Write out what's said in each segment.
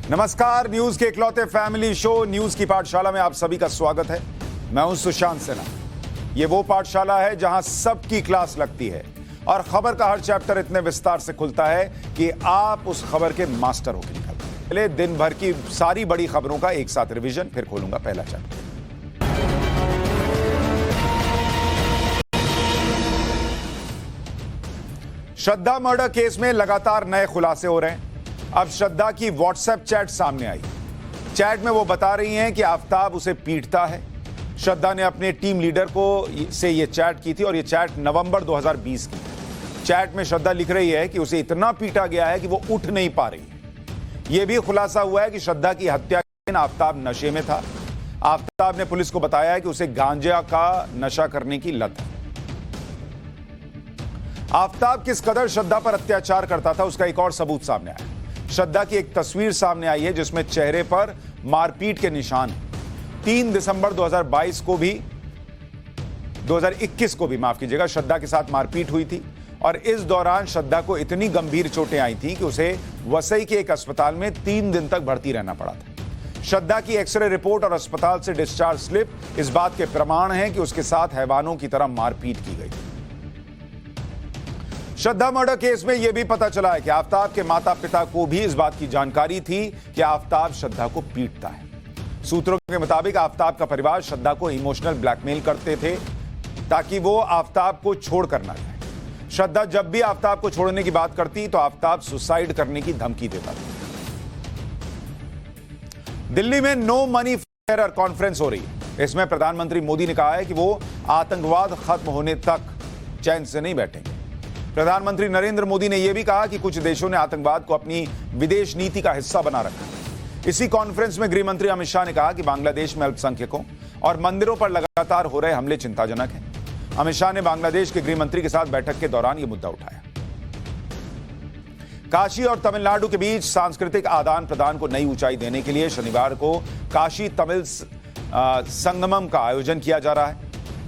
नमस्कार, न्यूज के इकलौते फैमिली शो न्यूज की पाठशाला में आप सभी का स्वागत है। मैं हूं सुशांत सिन्हा। ये वो पाठशाला है जहां सबकी क्लास लगती है और खबर का हर चैप्टर इतने विस्तार से खुलता है कि आप उस खबर के मास्टर होकर निकलते हैं। पहले दिन भर की सारी बड़ी खबरों का एक साथ रिवीजन, फिर खोलूंगा पहला चैप्टर। श्रद्धा मर्डर केस में लगातार नए खुलासे हो रहे हैं। अब श्रद्धा की व्हाट्सएप चैट सामने आई। चैट में वो बता रही हैं कि आफताब उसे पीटता है। श्रद्धा ने अपने टीम लीडर से ये चैट की थी और ये चैट नवंबर 2020 की। चैट में श्रद्धा लिख रही है कि उसे इतना पीटा गया है कि वो उठ नहीं पा रही है। यह भी खुलासा हुआ है कि श्रद्धा की हत्या के दिन आफताब नशे में था। आफताब ने पुलिस को बताया है कि उसे गांजा का नशा करने की लत है। आफताब किस कदर श्रद्धा पर अत्याचार करता था उसका एक और सबूत सामने आया। श्रद्धा की एक तस्वीर सामने आई है जिसमें चेहरे पर मारपीट के निशान हैं। 3 दिसंबर 2021 को भी माफ कीजिएगा, श्रद्धा के साथ मारपीट हुई थी और इस दौरान श्रद्धा को इतनी गंभीर चोटें आई थी कि उसे वसई के एक अस्पताल में 3 दिन तक भर्ती रहना पड़ा था। श्रद्धा की एक्सरे रिपोर्ट और अस्पताल से डिस्चार्ज स्लिप इस बात के प्रमाण हैं कि उसके साथ हैवानों की तरह मारपीट की गई। श्रद्धा मर्डर केस में यह भी पता चला है कि आफताब के माता पिता को भी इस बात की जानकारी थी कि आफताब श्रद्धा को पीटता है। सूत्रों के मुताबिक आफताब का परिवार श्रद्धा को इमोशनल ब्लैकमेल करते थे ताकि वो आफताब को छोड़कर ना जाए। श्रद्धा जब भी आफताब को छोड़ने की बात करती तो आफताब सुसाइड करने की धमकी देता था। दिल्ली में no money for terror conference हो रही है। इसमें प्रधानमंत्री मोदी ने कहा है कि वो आतंकवाद खत्म होने तक चैन से नहीं बैठेंगे। प्रधानमंत्री नरेंद्र मोदी ने यह भी कहा कि कुछ देशों ने आतंकवाद को अपनी विदेश नीति का हिस्सा बना रखा है। इसी कॉन्फ्रेंस में गृह मंत्री अमित शाह ने कहा कि बांग्लादेश में अल्पसंख्यकों और मंदिरों पर लगातार हो रहे हमले चिंताजनक हैं। अमित शाह ने बांग्लादेश के गृह मंत्री के साथ बैठक के दौरान यह मुद्दा उठाया। काशी और तमिलनाडु के बीच सांस्कृतिक आदान प्रदान को नई ऊंचाई देने के लिए शनिवार को काशी तमिल संगमम का आयोजन किया जा रहा है।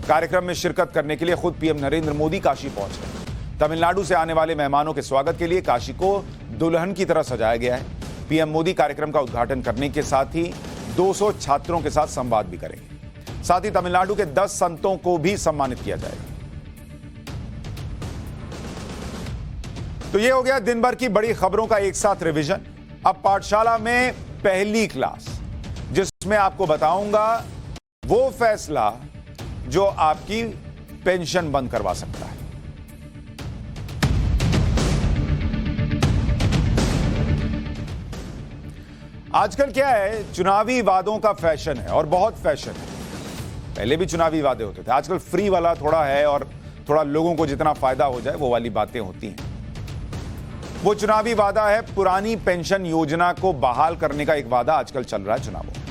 कार्यक्रम में शिरकत करने के लिए खुद पीएम नरेंद्र मोदी काशी पहुंच गए। तमिलनाडु से आने वाले मेहमानों के स्वागत के लिए काशी को दुल्हन की तरह सजाया गया है। पीएम मोदी कार्यक्रम का उद्घाटन करने के साथ ही 200 छात्रों के साथ संवाद भी करेंगे। साथ ही तमिलनाडु के 10 संतों को भी सम्मानित किया जाएगा। तो यह हो गया दिन भर की बड़ी खबरों का एक साथ रिवीजन। अब पाठशाला में पहली क्लास, जिसमें आपको बताऊंगा वो फैसला जो आपकी पेंशन बंद करवा सकता है। आजकल क्या है, चुनावी वादों का फैशन है और बहुत फैशन है। पहले भी चुनावी वादे होते थे, आजकल फ्री वाला थोड़ा है और थोड़ा लोगों को जितना फायदा हो जाए वो वाली बातें होती हैं। वो चुनावी वादा है पुरानी पेंशन योजना को बहाल करने का एक वादा आजकल चल रहा है चुनावों में।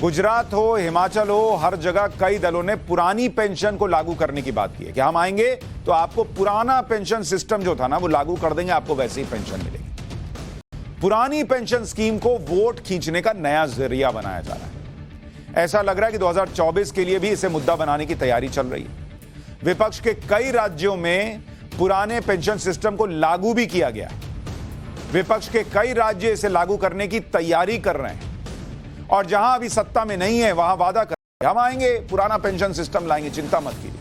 गुजरात हो, हिमाचल हो, हर जगह कई दलों ने पुरानी पेंशन को लागू करने की बात की है कि हम आएंगे तो आपको पुराना पेंशन सिस्टम जो था ना वो लागू कर देंगे, आपको वैसे ही पेंशन मिलेगी। पुरानी पेंशन स्कीम को वोट खींचने का नया जरिया बनाया जा रहा है। ऐसा लग रहा है कि 2024 के लिए भी इसे मुद्दा बनाने की तैयारी चल रही है। विपक्ष के कई राज्यों में पुराने पेंशन सिस्टम को लागू भी किया गया है। विपक्ष के कई राज्य इसे लागू करने की तैयारी कर रहे हैं और जहां अभी सत्ता में नहीं है वहां वादा कर रहे हैं हम आएंगे, पुराना पेंशन सिस्टम लाएंगे, चिंता मत कीजिए,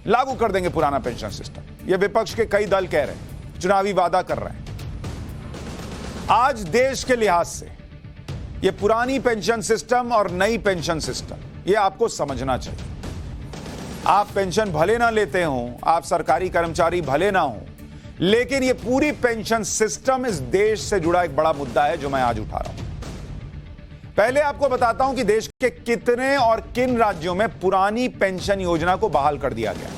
लागू कर देंगे पुराना पेंशन सिस्टम। यह विपक्ष के कई दल कह रहे हैं, चुनावी वादा कर रहे हैं। आज देश के लिहाज से यह पुरानी पेंशन सिस्टम और नई पेंशन सिस्टम, यह आपको समझना चाहिए। आप पेंशन भले ना लेते हो, आप सरकारी कर्मचारी भले ना हो, लेकिन यह पूरी पेंशन सिस्टम इस देश से जुड़ा एक बड़ा मुद्दा है जो मैं आज उठा रहा हूं। पहले आपको बताता हूं कि देश के कितने और किन राज्यों में पुरानी पेंशन योजना को बहाल कर दिया गया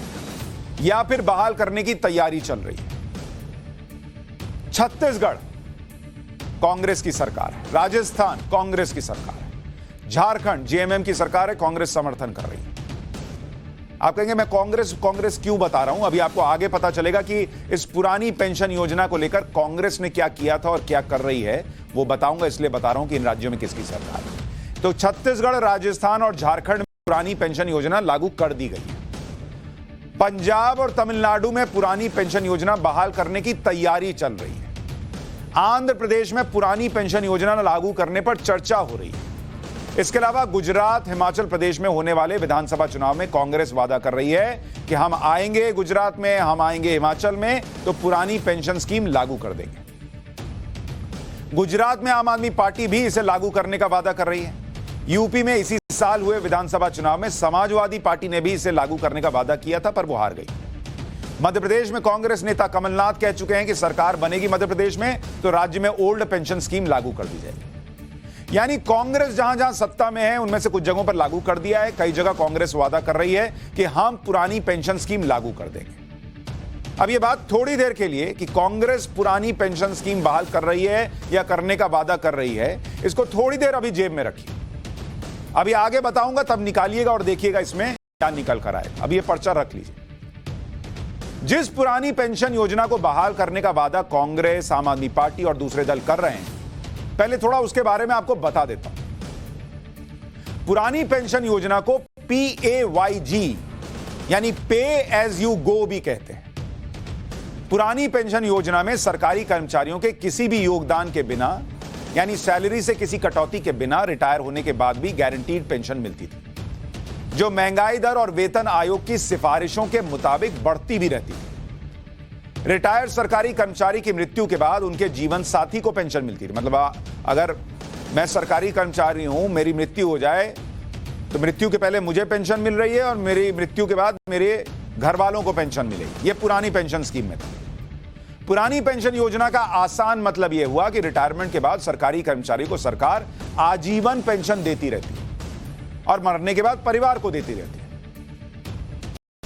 या फिर बहाल करने की तैयारी चल रही है। छत्तीसगढ़ कांग्रेस की सरकार है, राजस्थान कांग्रेस की सरकार है, झारखंड जेएमएम की सरकार है, कांग्रेस समर्थन कर रही है। आप कहेंगे मैं कांग्रेस क्यों बता रहा हूं, अभी आपको आगे पता चलेगा कि इस पुरानी पेंशन योजना को लेकर कांग्रेस ने क्या किया था और क्या कर रही है, वो बताऊंगा, इसलिए बता रहा हूं कि इन राज्यों में किसकी सरकार है। तो छत्तीसगढ़, राजस्थान और झारखंड में पुरानी पेंशन योजना लागू कर दी गई है। पंजाब और तमिलनाडु में पुरानी पेंशन योजना बहाल करने की तैयारी चल रही है। आंध्र प्रदेश में पुरानी पेंशन योजना लागू करने पर चर्चा हो रही है। इसके अलावा गुजरात, हिमाचल प्रदेश में होने वाले विधानसभा चुनाव में कांग्रेस वादा कर रही है कि हम आएंगे गुजरात में, हम आएंगे हिमाचल में तो पुरानी पेंशन स्कीम लागू कर देंगे। गुजरात में आम आदमी पार्टी भी इसे लागू करने का वादा कर रही है। यूपी में इसी साल हुए विधानसभा चुनाव में समाजवादी पार्टी ने भी इसे लागू करने का वादा किया था, पर वो हार गई। मध्य प्रदेश में कांग्रेस नेता कमलनाथ कह चुके हैं कि सरकार बनेगी मध्य प्रदेश में तो राज्य में ओल्ड पेंशन स्कीम लागू कर दी जाएगी। यानी कांग्रेस जहां जहां सत्ता में है उनमें से कुछ जगहों पर लागू कर दिया है। कई जगह कांग्रेस वादा कर रही है कि हम पुरानी पेंशन स्कीम लागू कर देंगे। अब यह बात थोड़ी देर के लिए कि कांग्रेस पुरानी पेंशन स्कीम बहाल कर रही है या करने का वादा कर रही है, इसको थोड़ी देर अभी जेब में रखिए। अभी आगे बताऊंगा तब निकालिएगा और देखिएगा इसमें क्या निकल कर आए। अभी ये पर्चा रख लीजिए। जिस पुरानी पेंशन योजना को बहाल करने का वादा कांग्रेस, आम आदमी पार्टी और दूसरे दल कर रहे हैं, पहले थोड़ा उसके बारे में आपको बता देता हूं। पुरानी पेंशन योजना को PAYG यानी पे एज यू गो भी कहते हैं। पुरानी पेंशन योजना में सरकारी कर्मचारियों के किसी भी योगदान के बिना यानी सैलरी से किसी कटौती के बिना रिटायर होने के बाद भी गारंटीड पेंशन मिलती थी, जो महंगाई दर और वेतन आयोग की सिफारिशों के मुताबिक बढ़ती भी रहती थी। रिटायर्ड सरकारी कर्मचारी की मृत्यु के बाद उनके जीवन साथी को पेंशन मिलती थी। मतलब अगर मैं सरकारी कर्मचारी हूं, मेरी मृत्यु हो जाए तो मृत्यु के पहले मुझे पेंशन मिल रही है और मेरी मृत्यु के बाद मेरे घर वालों को पेंशन मिलेगी। यह पुरानी पेंशन स्कीम में था। पुरानी पेंशन योजना का आसान मतलब यह हुआ कि रिटायरमेंट के बाद सरकारी कर्मचारी को सरकार आजीवन पेंशन देती रहती है और मरने के बाद परिवार को देती रहती है।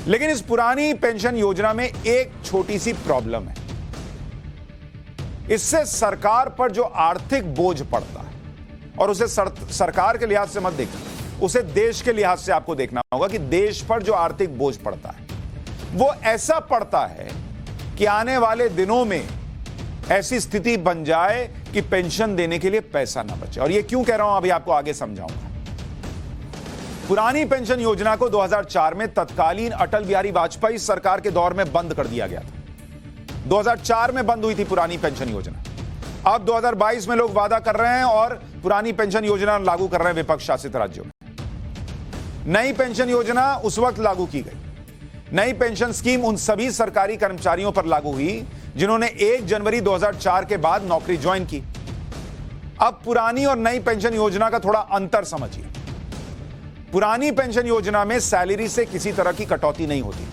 लेकिन इस पुरानी पेंशन योजना में एक छोटी सी प्रॉब्लम है। इससे सरकार पर जो आर्थिक बोझ पड़ता है, और उसे सरकार के लिहाज से मत देखना, उसे देश के लिहाज से आपको देखना होगा कि देश पर जो आर्थिक बोझ पड़ता है वो ऐसा पड़ता है कि आने वाले दिनों में ऐसी स्थिति बन जाए कि पेंशन देने के लिए पैसा ना बचे। और ये क्यों कह रहा हूं अभी आपको आगे समझाऊंगा। पुरानी पेंशन योजना को 2004 में तत्कालीन अटल बिहारी वाजपेयी सरकार के दौर में बंद कर दिया गया था। 2004 में बंद हुई थी पुरानी पेंशन योजना। अब 2022 में लोग वादा कर रहे हैं और पुरानी पेंशन योजना लागू कर रहे हैं विपक्ष शासित राज्यों में। नई पेंशन योजना उस वक्त लागू की गई। नई पेंशन स्कीम उन सभी सरकारी कर्मचारियों पर लागू हुई जिन्होंने 1 जनवरी 2004 के बाद नौकरी ज्वाइन की। अब पुरानी और नई पेंशन योजना का थोड़ा अंतर समझिए। पुरानी पेंशन योजना में सैलरी से किसी तरह की कटौती नहीं होती।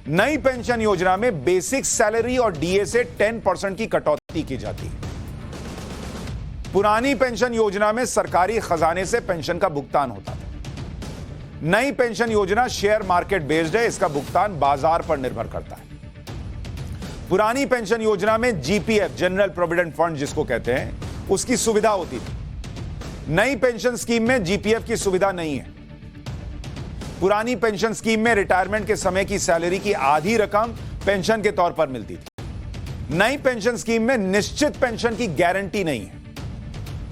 नई पेंशन योजना में बेसिक सैलरी और डीए से 10% की कटौती की जाती है। पुरानी पेंशन योजना में सरकारी खजाने से पेंशन का भुगतान होता था। नई पेंशन योजना शेयर मार्केट बेस्ड है, इसका भुगतान बाजार पर निर्भर करता है। पुरानी पेंशन योजना में जीपीएफ, जनरल प्रोविडेंट फंड जिसको कहते हैं, उसकी सुविधा होती थी। नई पेंशन स्कीम में जीपीएफ की सुविधा नहीं है। पुरानी पेंशन स्कीम में रिटायरमेंट के समय की सैलरी की आधी रकम पेंशन के तौर पर मिलती थी। नई पेंशन स्कीम में निश्चित पेंशन की गारंटी नहीं है।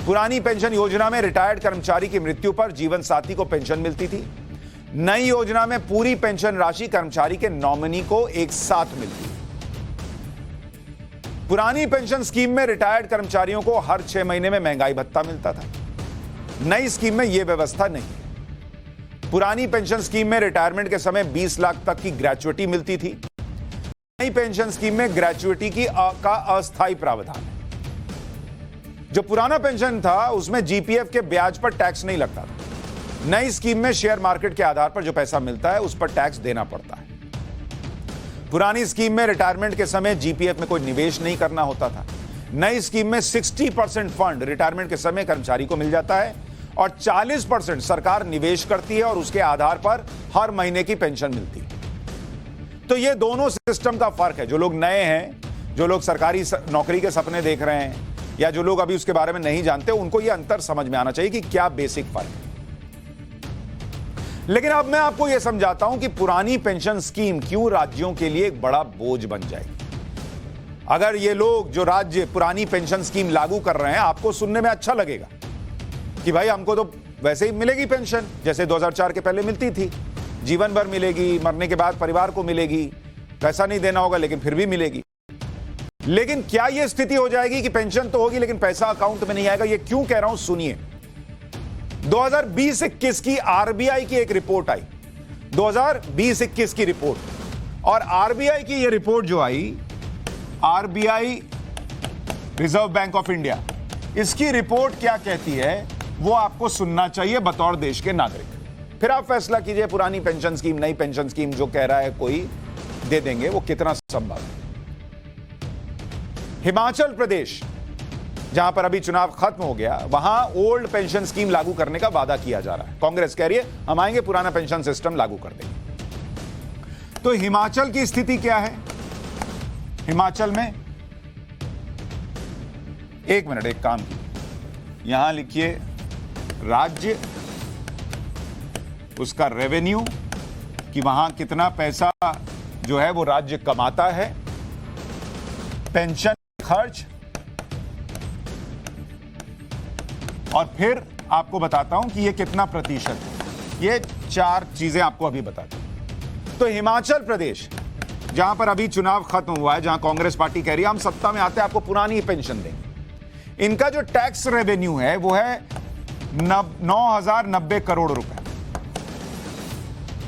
पुरानी पेंशन योजना में रिटायर्ड कर्मचारी की मृत्यु पर जीवन साथी को पेंशन मिलती थी। नई योजना में पूरी पेंशन राशि कर्मचारी के नॉमिनी को एक साथ मिलती है। पुरानी पेंशन स्कीम में रिटायर्ड कर्मचारियों को हर 6 महीने में महंगाई भत्ता मिलता था। नई स्कीम में यह व्यवस्था नहीं है। पुरानी पेंशन स्कीम में रिटायरमेंट के समय 20 लाख तक की ग्रेच्युटी मिलती थी। नई पेंशन स्कीम में ग्रेच्युटी का अस्थायी प्रावधान है। जो पुराना पेंशन था उसमें जीपीएफ के ब्याज पर टैक्स नहीं लगता था। नई स्कीम में शेयर मार्केट के आधार पर जो पैसा मिलता है उस पर टैक्स देना पड़ता है। पुरानी स्कीम में रिटायरमेंट के समय जीपीएफ में कोई निवेश नहीं करना होता था। नई स्कीम में 60% फंड रिटायरमेंट के समय कर्मचारी को मिल जाता है और 40% सरकार निवेश करती है और उसके आधार पर हर महीने की पेंशन मिलती है। तो ये दोनों सिस्टम का फर्क है। जो लोग नए हैं, जो लोग सरकारी नौकरी के सपने देख रहे हैं, या जो लोग अभी उसके बारे में नहीं जानते, उनको यह अंतर समझ में आना चाहिए कि क्या बेसिक फर्क है। लेकिन अब मैं आपको यह समझाता हूं कि पुरानी पेंशन स्कीम क्यों राज्यों के लिए एक बड़ा बोझ बन जाएगी। अगर ये लोग जो राज्य पुरानी पेंशन स्कीम लागू कर रहे हैं, आपको सुनने में अच्छा लगेगा कि भाई हमको तो वैसे ही मिलेगी पेंशन जैसे 2004 के पहले मिलती थी, जीवन भर मिलेगी, मरने के बाद परिवार को मिलेगी, पैसा नहीं देना होगा लेकिन फिर भी मिलेगी। लेकिन क्या यह स्थिति हो जाएगी कि पेंशन तो होगी लेकिन पैसा अकाउंट में नहीं आएगा? यह क्यों कह रहा हूं, सुनिए। 2020-21 की आरबीआई की एक रिपोर्ट आई, 2020-21 की रिपोर्ट, और आरबीआई की यह रिपोर्ट जो आई, RBI reserve bank of India, इसकी रिपोर्ट क्या कहती है वो आपको सुनना चाहिए बतौर देश के नागरिक। फिर आप फैसला कीजिए, पुरानी पेंशन स्कीम, नई पेंशन स्कीम जो कह रहा है कोई दे देंगे, वो कितना संभव है। हिमाचल प्रदेश, जहां पर अभी चुनाव खत्म हो गया, वहां ओल्ड पेंशन स्कीम लागू करने का वादा किया जा रहा है। कांग्रेस कह रही है हम आएंगे, पुराना पेंशन सिस्टम लागू कर देंगे। तो हिमाचल की स्थिति क्या है? हिमाचल में, एक मिनट, एक काम कीजिए, यहां लिखिए राज्य, उसका रेवेन्यू, कि वहां कितना पैसा जो है वो राज्य कमाता है, पेंशन खर्च, और फिर आपको बताता हूं कि ये कितना प्रतिशत है। ये 4 चीजें आपको अभी बताता हूं। तो हिमाचल प्रदेश, जहां पर अभी चुनाव खत्म हुआ है, जहां कांग्रेस पार्टी कह रही है हम सत्ता में आते हैं आपको पुरानी पेंशन देंगे, इनका जो टैक्स रेवेन्यू है वो है 9,090 करोड़ रुपए।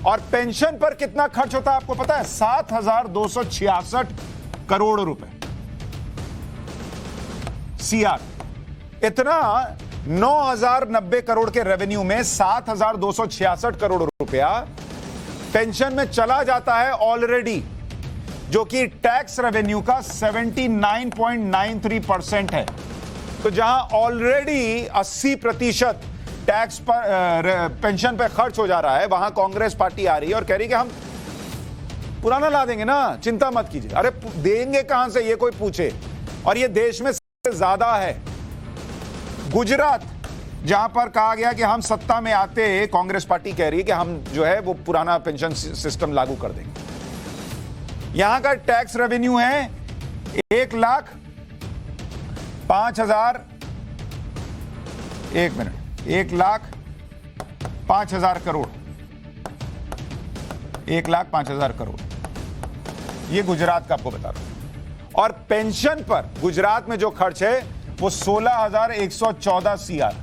और पेंशन पर कितना खर्च होता है आपको पता है? 7,266 करोड़ रुपए। सीआर, इतना 9,090 करोड़ के रेवेन्यू में 7,266 करोड़ रुपया पेंशन में चला जाता है ऑलरेडी, जो कि टैक्स रेवेन्यू का 79.93% है। तो जहां ऑलरेडी 80% टैक्स पर, पेंशन पे खर्च हो जा रहा है, वहां कांग्रेस पार्टी आ रही है और कह रही है कि हम पुराना ला देंगे ना, चिंता मत कीजिए। अरे देंगे कहां से, ये कोई पूछे? और ये देश में सबसे ज्यादा है। गुजरात, जहां पर कहा गया कि हम सत्ता में आते, कांग्रेस पार्टी कह रही है कि हम जो है वो पुराना पेंशन सिस्टम लागू कर देंगे। यहां का टैक्स रेवेन्यू है 1,05,000, 1,05,000 करोड़, 1,05,000 करोड़। ये गुजरात का आपको बता रहा हूं। और पेंशन पर गुजरात में जो खर्च है वो 16,114 सीआर,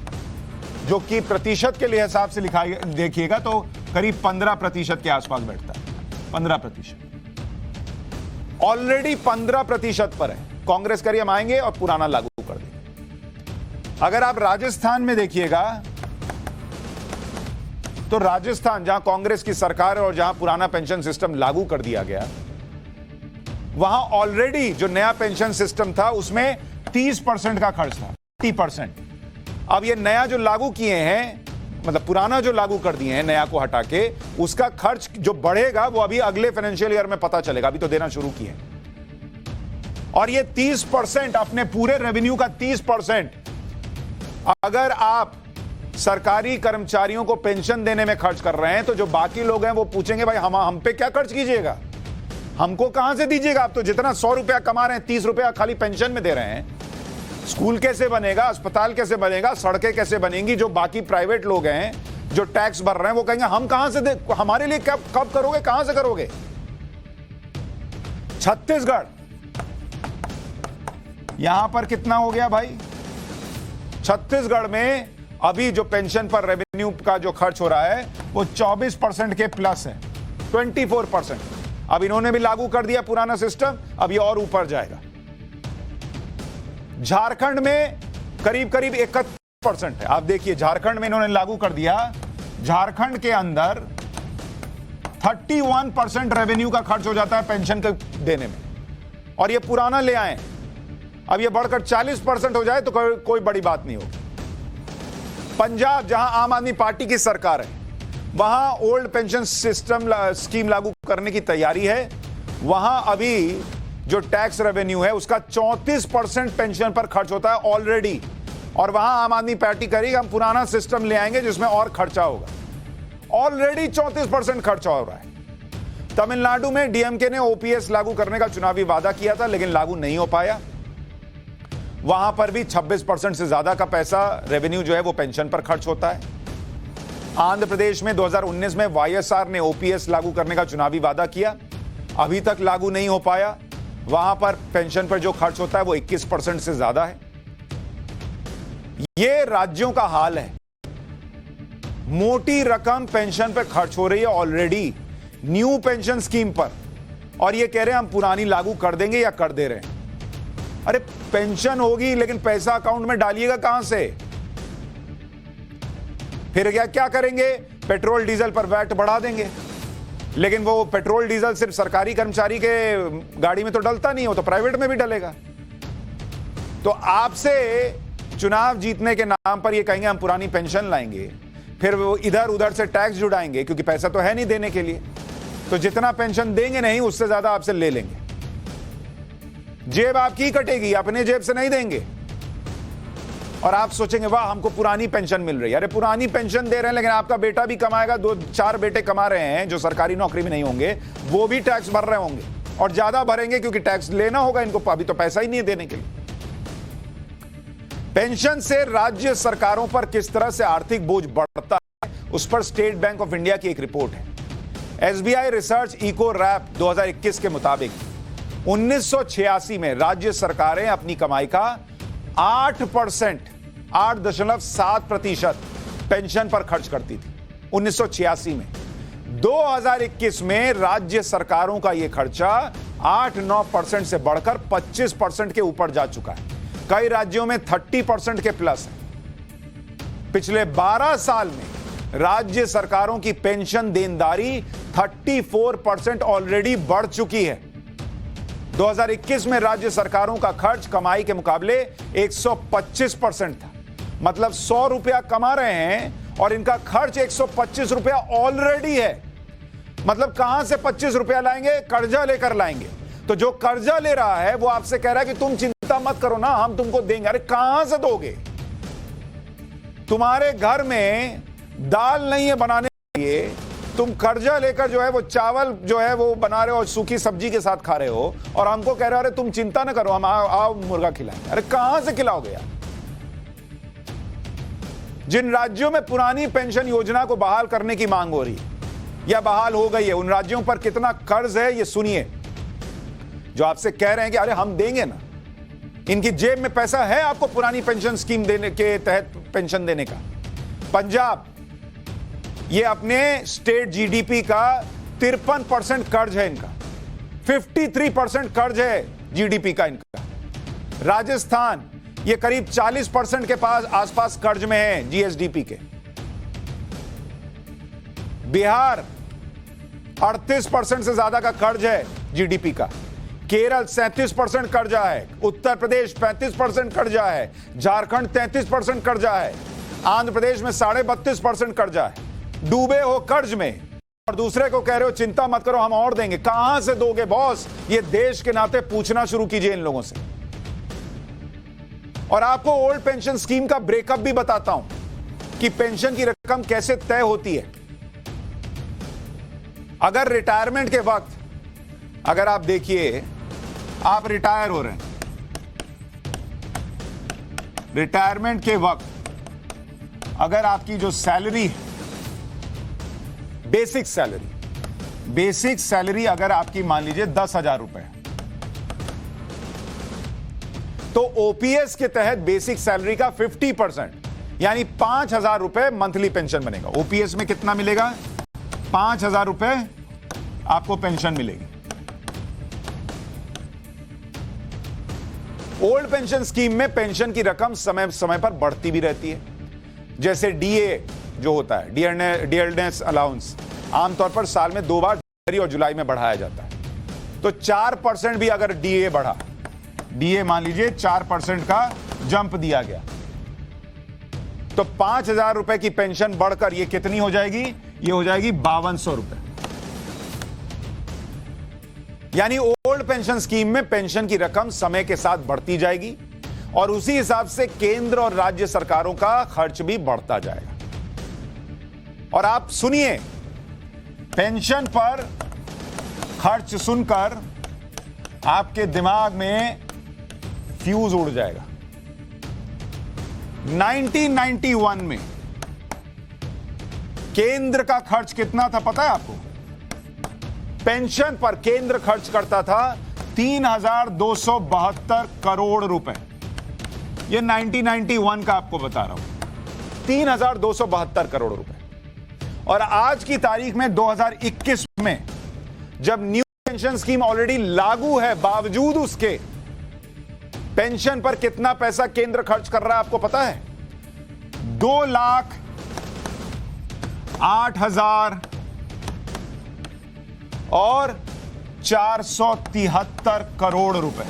जो कि प्रतिशत के लिए हिसाब से लिखा देखिएगा तो करीब 15% के आसपास बैठता है। 15%, ऑलरेडी 15% पर है। कांग्रेस करिए हम आएंगे और पुराना लागू कर देंगे। अगर आप राजस्थान में देखिएगा तो राजस्थान, जहां कांग्रेस की सरकार है और जहां पुराना पेंशन सिस्टम लागू कर दिया गया, वहां ऑलरेडी जो नया पेंशन सिस्टम था उसमें 30% का खर्च था, 30%। अब ये नया जो लागू किए हैं, मतलब पुराना जो लागू कर दिए हैं, नया को हटा के, उसका खर्च जो बढ़ेगा वो अभी अगले फाइनेंशियल ईयर में पता चलेगा, अभी तो देना शुरू किए। और ये 30%, अपने पूरे रेवेन्यू का 30%, अगर आप सरकारी कर्मचारियों को पेंशन देने में खर्च कर रहे हैं तो जो बाकी लोग हैं वो पूछेंगे भाई हम पे क्या खर्च कीजिएगा, हमको कहां से दीजिएगा? आप तो जितना 100 रुपया कमा रहे हैं, 30 रुपया खाली पेंशन में दे रहे हैं। स्कूल कैसे बनेगा, अस्पताल कैसे बनेगा, सड़कें कैसे बनेंगी? जो बाकी प्राइवेट लोग हैं जो टैक्स भर रहे हैं वो कहेंगे हम कहां से दे, हमारे लिए कब करोगे, कहां से करोगे? छत्तीसगढ़, यहां पर कितना हो गया भाई? छत्तीसगढ़ में अभी जो पेंशन पर रेवेन्यू का जो खर्च हो रहा है वो 24% के प्लस है, 24%। अब इन्होंने भी लागू कर दिया पुराना सिस्टम, अब ये और ऊपर जाएगा। झारखंड में करीब 71% है। आप देखिए झारखंड में इन्होंने लागू कर दिया, झारखंड के अंदर 31% रेवेन्यू का खर्च हो जाता है पेंशन के देने में, और ये पुराना ले आए। अब ये बढ़कर 40% हो जाए तो कोई बड़ी बात नहीं होगी। पंजाब, जहां आम आदमी पार्टी की सरकार है, वहां ओल्ड पेंशन सिस्टम स्कीम लागू करने की तैयारी है। वहां अभी जो टैक्स रेवेन्यू है उसका 34% पेंशन पर खर्च होता है ऑलरेडी, और वहां आम आदमी पार्टी करेगी हम पुराना सिस्टम ले आएंगे जिसमें और खर्चा होगा। ऑलरेडी 34% खर्चा हो रहा है। तमिलनाडु में डीएमके ने ओपीएस लागू करने का चुनावी वादा किया था लेकिन लागू नहीं हो पाया। वहां पर भी 26% से ज्यादा का पैसा रेवेन्यू जो है वो पेंशन पर खर्च होता है। आंध्र प्रदेश में 2019 में वाईएसआर ने ओपीएस लागू करने का चुनावी वादा किया, अभी तक लागू नहीं हो पाया। वहां पर पेंशन पर जो खर्च होता है वो 21% से ज्यादा है। ये राज्यों का हाल है। मोटी रकम पेंशन पर खर्च हो रही है ऑलरेडी न्यू पेंशन स्कीम पर, और ये कह रहे हैं हम पुरानी लागू कर देंगे या कर दे रहे हैं। अरे पेंशन होगी लेकिन पैसा अकाउंट में डालिएगा कहां से? फिर क्या करेंगे? पेट्रोल डीजल पर वैट बढ़ा देंगे, लेकिन वो पेट्रोल डीजल सिर्फ सरकारी कर्मचारी के गाड़ी में तो डलता नहीं हो, तो प्राइवेट में भी डलेगा। तो आपसे चुनाव जीतने के नाम पर ये कहेंगे हम पुरानी पेंशन लाएंगे, फिर वो इधर उधर से टैक्स जुड़ाएंगे, क्योंकि पैसा तो है नहीं देने के लिए, तो जितना पेंशन देंगे नहीं उससे ज्यादा आपसे ले लेंगे। जेब आपकी कटेगी, अपने जेब से नहीं देंगे। और आप सोचेंगे वाह हमको पुरानी पेंशन मिल रही है। अरे पुरानी पेंशन दे रहे हैं, लेकिन आपका बेटा भी कमाएगा, 2-4 बेटे कमा रहे हैं जो सरकारी नौकरी में नहीं होंगे, वो भी टैक्स भर रहे होंगे और ज्यादा भरेंगे क्योंकि टैक्स लेना होगा इनको, अभी तो पैसा ही नहीं है देने के लिए। पेंशन से राज्य सरकारों पर किस तरह से आर्थिक बोझ बढ़ता है, उस पर स्टेट बैंक ऑफ इंडिया की एक रिपोर्ट है। एसबीआई रिसर्च इको रैप 2021 के मुताबिक 1986 में राज्य सरकारें अपनी कमाई का 8.7% पेंशन पर खर्च करती थी 1986 में। 2021 में राज्य सरकारों का यह खर्चा 8-9% से बढ़कर 25% के ऊपर जा चुका है। कई राज्यों में 30% के प्लस है। पिछले 12 साल में राज्य सरकारों की पेंशन देनदारी 34% ऑलरेडी बढ़ चुकी है। 2021 में राज्य सरकारों का खर्च कमाई के मुकाबले 125% था। मतलब 100 रुपया कमा रहे हैं और इनका खर्च 125 रुपया ऑलरेडी है। मतलब कहां से 25 रुपया लाएंगे? कर्जा लेकर लाएंगे। तो जो कर्जा ले रहा है वो आपसे कह रहा है कि तुम चिंता मत करो ना, हम तुमको देंगे। अरे कहां से दोगे? तुम्हारे घर में दाल नहीं है बनाने के लिए, तुम कर्जा लेकर जो है वो चावल जो है वो बना रहे हो और सूखी सब्जी के साथ खा रहे हो, और हमको कह रहे हो अरे तुम चिंता ना करो, हम आओ मुर्गा खिलाएंगे। अरे कहां से खिलाओगे यार? जिन राज्यों में पुरानी पेंशन योजना को बहाल करने की मांग हो रही है या बहाल हो गई है, उन राज्यों पर कितना कर्ज है ये सुनिए। जो आपसे कह रहे हैं कि अरे हम देंगे ना, इनकी जेब में पैसा है आपको पुरानी पेंशन स्कीम देने के तहत पेंशन देने का। पंजाब, ये अपने स्टेट जीडीपी का 53% कर्ज है इनका, 53% कर्ज है जीडीपी का इनका। राजस्थान, ये करीब 40% के पास आसपास कर्ज में है जीएसडीपी के। बिहार 38% से ज्यादा का कर्ज है जीडीपी का। केरल 37% कर्जा है। उत्तर प्रदेश 35% कर्जा है। झारखंड 33% कर्जा है। आंध्र प्रदेश में 32.5% कर्जा है। डूबे हो कर्ज में और दूसरे को कह रहे हो चिंता मत करो हम और देंगे। कहां से दोगे बॉस? ये देश के नाते पूछना शुरू कीजिए इन लोगों से। और आपको ओल्ड पेंशन स्कीम का ब्रेकअप भी बताता हूं कि पेंशन की रकम कैसे तय होती है। अगर रिटायरमेंट के वक्त, अगर आप देखिए आप रिटायर हो रहे हैं, रिटायरमेंट के वक्त अगर आपकी जो सैलरी है, बेसिक सैलरी अगर आपकी मान लीजिए 10,000 रुपए, तो ओपीएस के तहत बेसिक सैलरी का 50% यानी 5,000 रुपए मंथली पेंशन बनेगा। ओपीएस में कितना मिलेगा? 5,000 रुपए आपको पेंशन मिलेगी। ओल्ड पेंशन स्कीम में पेंशन की रकम समय समय पर बढ़ती भी रहती है। जैसे डीए जो होता है, डियरनेस अलाउंस, आमतौर पर साल में 2 बार जनवरी और जुलाई में बढ़ाया जाता है। तो 4% भी अगर डीए बढ़ा, डीए मान लीजिए 4% का जंप दिया गया, तो 5,000 रुपए की पेंशन बढ़कर ये कितनी हो जाएगी? ये हो जाएगी 5200 रुपए। यानी ओल्ड पेंशन स्कीम में पेंशन की रकम समय के साथ बढ़ती जाएगी और उसी हिसाब से केंद्र और राज्य सरकारों का खर्च भी बढ़ता जाएगा। और आप सुनिए, पेंशन पर खर्च सुनकर आपके दिमाग में फ्यूज उड़ जाएगा। 1991 में केंद्र का खर्च कितना था पता है आपको? पेंशन पर केंद्र खर्च करता था 3,272 करोड़ रुपए। ये 1991 का आपको बता रहा हूं, 3,272 करोड़ रुपए। और आज की तारीख में 2021 में जब न्यू पेंशन स्कीम ऑलरेडी लागू है, बावजूद उसके पेंशन पर कितना पैसा केंद्र खर्च कर रहा है आपको पता है? 2,08,000 और 473 करोड़ रुपए।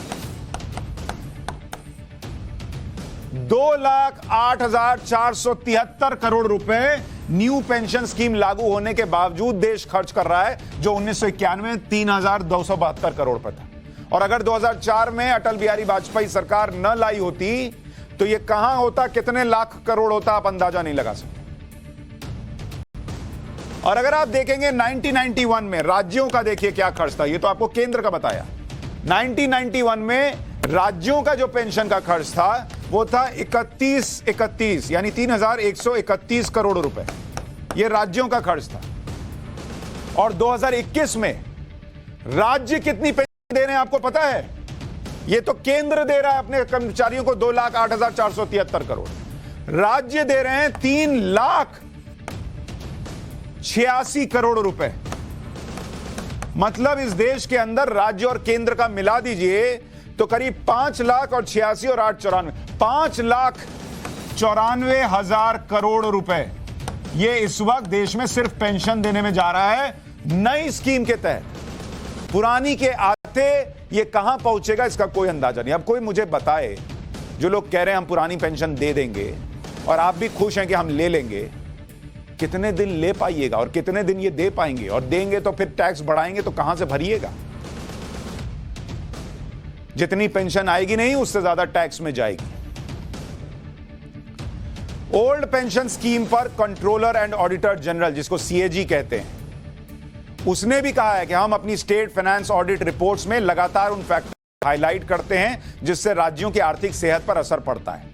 2,08,473 करोड़ रुपए न्यू पेंशन स्कीम लागू होने के बावजूद देश खर्च कर रहा है, जो 1991 में 3,272 करोड़ पर था। और अगर 2004 में अटल बिहारी वाजपेयी सरकार न लाई होती तो यह कहां होता, कितने लाख करोड़ होता, आप अंदाजा नहीं लगा सकते। और अगर आप देखेंगे 1991 में राज्यों का देखिए क्या खर्च था, ये तो आपको केंद्र का बताया। 1991 में राज्यों का जो पेंशन का खर्च था वो था 31 यानी 3,131 करोड़ रुपए, ये राज्यों का खर्च था। और 2021 में राज्य कितनी पेंशन दे रहे हैं आपको पता है? ये तो केंद्र दे रहा है अपने कर्मचारियों को 2,08,473 करोड़, राज्य दे रहे हैं 3,86,000 करोड़ रुपए। मतलब इस देश के अंदर राज्य और केंद्र का मिला दीजिए तो करीब 5,86,000 और 8,94 5,94,000 करोड़ रुपए ये इस वक्त देश में सिर्फ पेंशन देने में जा रहा है नई स्कीम के तहत। पुरानी के आते ये कहां पहुंचेगा इसका कोई अंदाजा नहीं। अब कोई मुझे बताए, जो लोग कह रहे हैं हम पुरानी पेंशन दे देंगे और आप भी खुश हैं कि हम ले लेंगे, कितने दिन ले पाइएगा और कितने दिन ये दे पाएंगे? और देंगे तो फिर टैक्स बढ़ाएंगे तो कहां से भरिएगा? जितनी पेंशन आएगी नहीं उससे ज्यादा टैक्स में जाएगी। ओल्ड पेंशन स्कीम पर कंट्रोलर एंड ऑडिटर जनरल, जिसको सीएजी कहते हैं, उसने भी कहा है कि हम अपनी स्टेट फाइनेंस ऑडिट रिपोर्ट्स में लगातार उन फैक्टर हाईलाइट करते हैं जिससे राज्यों की आर्थिक सेहत पर असर पड़ता है।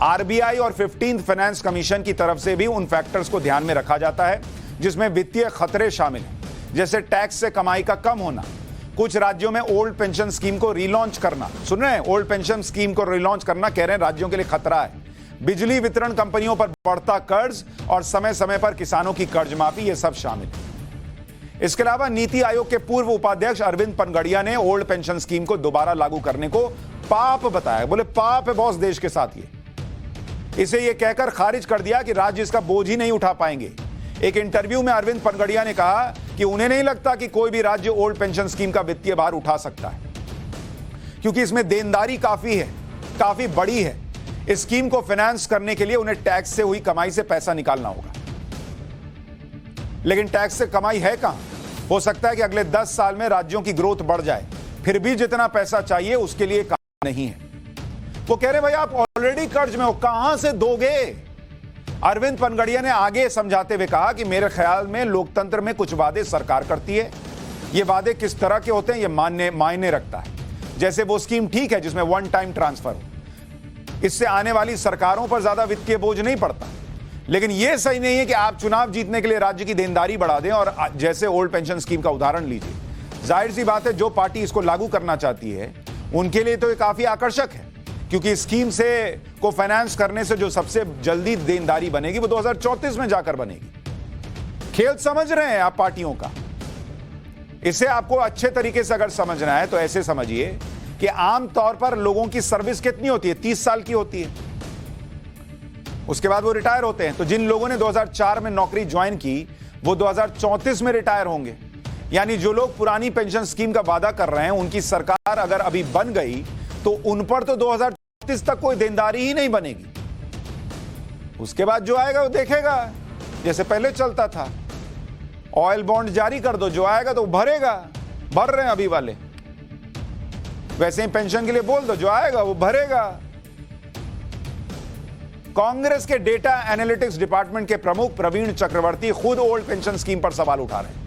आरबीआई और 15th फाइनेंस कमीशन की तरफ से भी उन फैक्टर्स को ध्यान में रखा जाता है जिसमें वित्तीय खतरे शामिल हैं, जैसे टैक्स से कमाई का कम होना, कुछ राज्यों में ओल्ड पेंशन स्कीम को रिलॉन्च करना। सुन रहे हैं? ओल्ड पेंशन स्कीम को रिलॉन्च करना कह रहे हैं राज्यों के लिए खतरा है। बिजली वितरण कंपनियों पर बढ़ता कर्ज और समय समय पर किसानों की कर्ज माफी, ये सब शामिल है। इसके अलावा नीति आयोग के पूर्व उपाध्यक्ष अरविंद पनगड़िया ने ओल्ड पेंशन स्कीम को दोबारा लागू करने को पाप बताया। बोले पाप है बॉस देश के साथ ये। इसे ये कहकर खारिज कर दिया कि राज्य इसका बोझ ही नहीं उठा पाएंगे। एक इंटरव्यू में अरविंद पनगड़िया ने कहा कि उन्हें नहीं लगता कि कोई भी राज्य ओल्ड पेंशन स्कीम का वित्तीय भार उठा सकता है, क्योंकि इसमें देनदारी काफी बड़ी है। इस स्कीम को फाइनेंस करने के लिए उन्हें टैक्स से हुई कमाई से पैसा निकालना होगा, लेकिन टैक्स से कमाई है कहां? हो सकता है कि अगले 10 साल में राज्यों की ग्रोथ बढ़ जाए, फिर भी जितना पैसा चाहिए उसके लिए काम नहीं है। वो कह रहे भाई आप ऑलरेडी कर्ज में हो, कहां से दोगे? अरविंद पनगड़िया ने आगे समझाते हुए कहा कि मेरे ख्याल में लोकतंत्र में कुछ वादे सरकार करती है, ये वादे किस तरह के होते हैं ये मायने रखता है। जैसे वो स्कीम ठीक है जिसमें वन टाइम ट्रांसफर हो, इससे आने वाली सरकारों पर ज्यादा वित्तीय बोझ नहीं पड़ता, लेकिन यह सही नहीं है कि आप चुनाव जीतने के लिए राज्य की देनदारी बढ़ा दें। और जैसे ओल्ड पेंशन स्कीम का उदाहरण लीजिए, जाहिर सी बात है जो पार्टी इसको लागू करना चाहती है उनके लिए तो ये काफी आकर्षक है, क्योंकि स्कीम से को फाइनेंस करने से जो सबसे जल्दी देनदारी बनेगी वो 2034 में जाकर बनेगी। खेल समझ रहे हैं आप पार्टियों का। इसे आपको अच्छे तरीके से अगर समझना है तो ऐसे समझिए कि आमतौर पर लोगों की सर्विस कितनी होती है? 30 साल की होती है, उसके बाद वो रिटायर होते हैं। तो जिन लोगों ने 2004 में नौकरी ज्वाइन की वो 2034 में रिटायर होंगे। यानी जो लोग पुरानी पेंशन स्कीम का वादा कर रहे हैं उनकी सरकार अगर अभी बन गई तो उन पर तो 2034 तक कोई देनदारी ही नहीं बनेगी। उसके बाद जो आएगा वो देखेगा, जैसे पहले चलता था, ऑयल बॉन्ड जारी कर दो, जो आएगा तो भरेगा। भर रहे हैं अभी वाले, वैसे ही पेंशन के लिए बोल दो, जो आएगा वो भरेगा। कांग्रेस के डेटा एनालिटिक्स डिपार्टमेंट के प्रमुख प्रवीण चक्रवर्ती खुद ओल्ड पेंशन स्कीम पर सवाल उठा रहे हैं।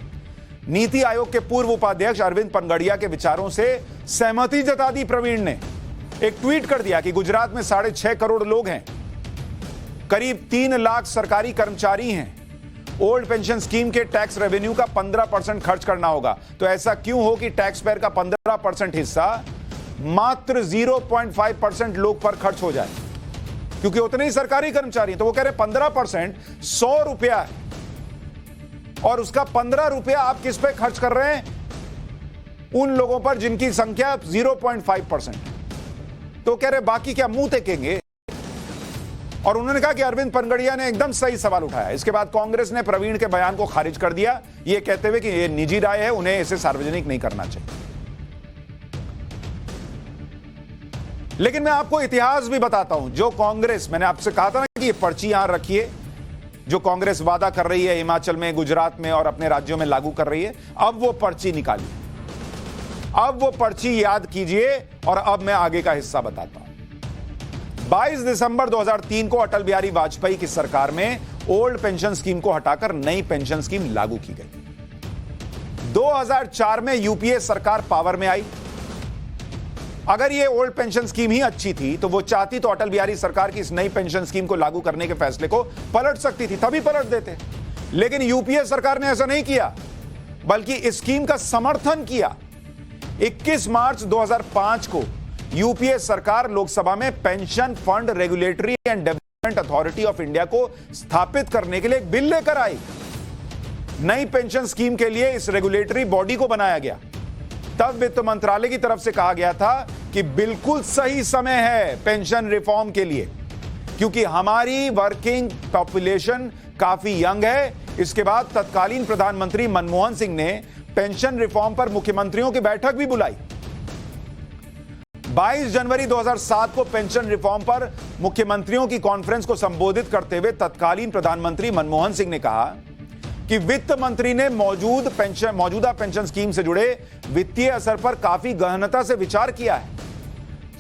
नीति आयोग के पूर्व उपाध्यक्ष अरविंद पनगड़िया के विचारों से सहमति जता दी प्रवीण ने। एक ट्वीट कर दिया कि गुजरात में 6.5 करोड़ लोग हैं, करीब 3 लाख सरकारी कर्मचारी हैं ओल्ड पेंशन स्कीम के टैक्स रेवेन्यू का 15% खर्च करना होगा। तो ऐसा क्यों हो कि टैक्स पेयर का 15% हिस्सा मात्र 0.5% लोग पर खर्च हो जाए, क्योंकि उतने ही सरकारी कर्मचारी हैं। तो वो कह रहे 15% 100 रुपया है, और उसका 15 रुपया आप किस पे खर्च कर रहे हैं? उन लोगों पर जिनकी संख्या 0.5%। तो कह रहे बाकी क्या मुंह टेकेंगे? और उन्होंने कहा कि अरविंद पनगड़िया ने एकदम सही सवाल उठाया। इसके बाद कांग्रेस ने प्रवीण के बयान को खारिज कर दिया, यह कहते हुए कि यह निजी राय है, उन्हें इसे सार्वजनिक नहीं करना चाहिए। लेकिन मैं आपको इतिहास भी बताता हूं। जो कांग्रेस, मैंने आपसे कहा था ना कि ये पर्ची यहां रखिए, जो कांग्रेस वादा कर रही है हिमाचल में, गुजरात में और अपने राज्यों में लागू कर रही है, अब वो पर्ची निकालिए, अब वो पर्ची याद कीजिए, और अब मैं आगे का हिस्सा बताता हूं। 22 दिसंबर 2003 को अटल बिहारी वाजपेयी की सरकार में ओल्ड पेंशन स्कीम को हटाकर नई पेंशन स्कीम लागू की गई। 2004 में यूपीए सरकार पावर में आई। अगर ये ओल्ड पेंशन स्कीम ही अच्छी थी तो वो चाहती तो अटल बिहारी सरकार की इस नई पेंशन स्कीम को लागू करने के फैसले को पलट सकती थी, तभी पलट देते। लेकिन यूपीए सरकार ने ऐसा नहीं किया, बल्कि इस स्कीम का समर्थन किया। 21 मार्च 2005 को यूपीए सरकार लोकसभा में pension fund regulatory and development authority of India को स्थापित करने के लिए एक बिल लेकर आई। नई पेंशन स्कीम के लिए इस रेगुलेटरी बॉडी को बनाया गया। तब वित्त मंत्रालय की तरफ से कहा गया था कि बिल्कुल सही समय है पेंशन रिफॉर्म के लिए, क्योंकि हमारी वर्किंग पॉपुलेशन काफी यंग है। इसके बाद तत्कालीन प्रधानमंत्री मनमोहन सिंह ने पेंशन रिफॉर्म पर मुख्यमंत्रियों की बैठक भी बुलाई। 22 जनवरी 2007 को पेंशन रिफॉर्म पर मुख्यमंत्रियों की कॉन्फ्रेंस को संबोधित करते हुए तत्कालीन प्रधानमंत्री मनमोहन सिंह ने कहा कि वित्त मंत्री ने मौजूदा पेंशन स्कीम से जुड़े वित्तीय असर पर काफी गहनता से विचार किया है।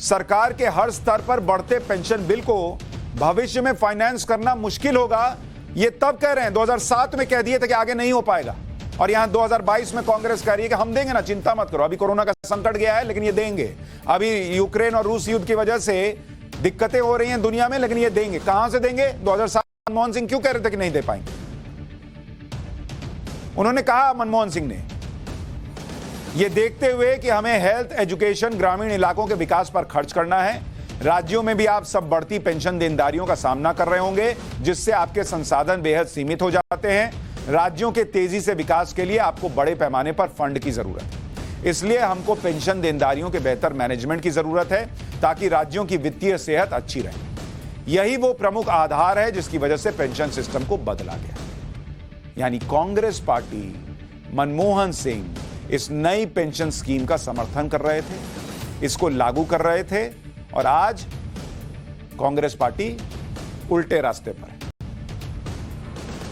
सरकार के हर स्तर पर बढ़ते पेंशन बिल को भविष्य में फाइनेंस करना मुश्किल होगा। ये तब कह रहे हैं, 2007 में कह दिए थे कि आगे नहीं हो पाएगा, और यहां 2022 में कांग्रेस कह रही है कि हम देंगे ना, चिंता मत करो। अभी कोरोना का संकट गया है, लेकिन ये देंगे। अभी यूक्रेन और रूस युद्ध की वजह से दिक्कतें हो रही हैं दुनिया में, लेकिन ये देंगे। कहां से देंगे? 2007 मनमोहन सिंह क्यों कह रहे थे कि नहीं दे पाएंगे? उन्होंने कहा, मनमोहन सिंह ने, यह देखते हुए कि हमें हेल्थ, एजुकेशन, ग्रामीण इलाकों के विकास पर खर्च करना है। राज्यों में भी आप सब बढ़ती पेंशन देनदारियों का सामना कर रहे होंगे, जिससे आपके संसाधन बेहद सीमित हो जाते हैं। राज्यों के तेजी से विकास के लिए आपको बड़े पैमाने पर फंड की जरूरत है। इसलिए हमको पेंशन देनदारियों के बेहतर मैनेजमेंट की जरूरत है, ताकि राज्यों की वित्तीय सेहत अच्छी रहे। यही वो प्रमुख आधार है जिसकी वजह से पेंशन सिस्टम को बदला गया। यानी कांग्रेस पार्टी, मनमोहन सिंह इस नई पेंशन स्कीम का समर्थन कर रहे थे, इसको लागू कर रहे थे, और आज कांग्रेस पार्टी उल्टे रास्ते पर है।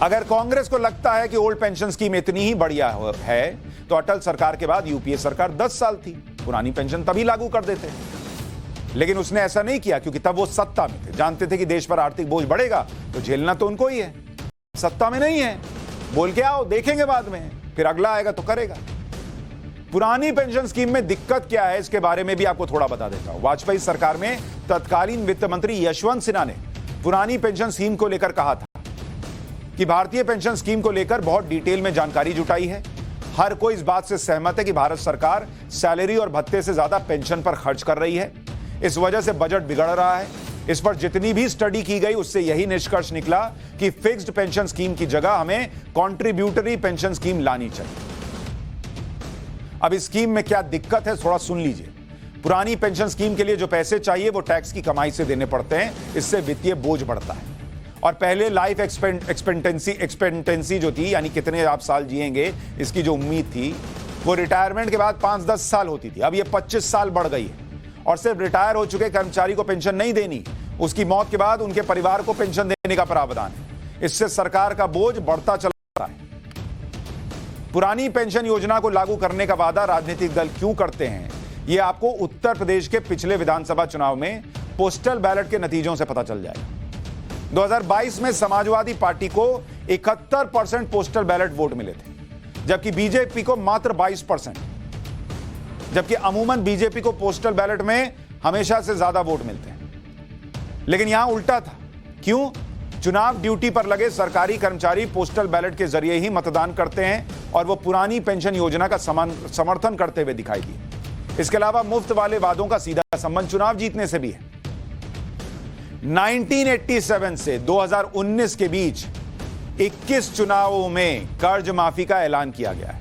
अगर कांग्रेस को लगता है कि ओल्ड पेंशन स्कीम इतनी ही बढ़िया है, तो अटल सरकार के बाद यूपीए सरकार 10 साल थी, पुरानी पेंशन तभी लागू कर देते। लेकिन उसने ऐसा नहीं किया, क्योंकि तब वो सत्ता में थे, जानते थे कि देश पर आर्थिक बोझ बढ़ेगा तो झेलना तो उनको ही है। सत्ता में नहीं है, बोल के आओ, देखेंगे बाद में, फिर अगला आएगा तो करेगा। पुरानी पेंशन स्कीम में दिक्कत क्या है, इसके बारे में भी आपको थोड़ा बता देता हूं। वाजपेयी सरकार में तत्कालीन वित्त मंत्री यशवंत सिन्हा ने पुरानी पेंशन स्कीम को लेकर कहा था कि भारतीय पेंशन स्कीम को लेकर बहुत डिटेल में जानकारी जुटाई है। हर कोई इस बात से सहमत है कि भारत सरकार सैलरी और भत्ते से ज्यादा पेंशन पर खर्च कर रही है। इस वजह से बजट बिगड़ रहा है। इस पर जितनी भी स्टडी की गई, उससे यही निष्कर्ष निकला कि फिक्स्ड पेंशन स्कीम की जगह हमें कॉन्ट्रीब्यूटरी पेंशन स्कीम लानी चाहिए। अब इस स्कीम में क्या दिक्कत है, थोड़ा सुन लीजिए। पुरानी पेंशन स्कीम के लिए जो पैसे चाहिए वो टैक्स की कमाई से देने पड़ते हैं, इससे वित्तीय बोझ बढ़ता है। और पहले लाइफ एक्सपेक्टेंसी जो थी, यानी कितने आप साल जिएंगे, इसकी जो उम्मीद थी, वो रिटायरमेंट के बाद 5-10 साल होती थी। अब ये 25 साल बढ़ गई है। और सिर्फ रिटायर हो चुके कर्मचारी को पेंशन नहीं देनी, उसकी मौत के बाद उनके परिवार को पेंशन देने का प्रावधान है। इससे सरकार का बोझ बढ़ता चला है। पुरानी पेंशन योजना को लागू करने का वादा राजनीतिक दल क्यों करते हैं, यह आपको उत्तर प्रदेश के पिछले विधानसभा चुनाव में पोस्टल बैलेट के नतीजों से पता चल जाएगा। 2022 में समाजवादी पार्टी को 71% पोस्टल बैलेट वोट मिले थे, जबकि बीजेपी को मात्र 22%। जबकि अमूमन बीजेपी को पोस्टल बैलेट में हमेशा से ज्यादा वोट मिलते हैं, लेकिन यहां उल्टा था। क्यों? चुनाव ड्यूटी पर लगे सरकारी कर्मचारी पोस्टल बैलेट के जरिए ही मतदान करते हैं और वो पुरानी पेंशन योजना का समर्थन करते हुए दिखाई दिए। इसके अलावा मुफ्त वाले वादों का सीधा संबंध चुनाव जीतने से भी है। 1987 से 2019 के बीच 21 चुनावों में कर्ज माफी का ऐलान किया गया है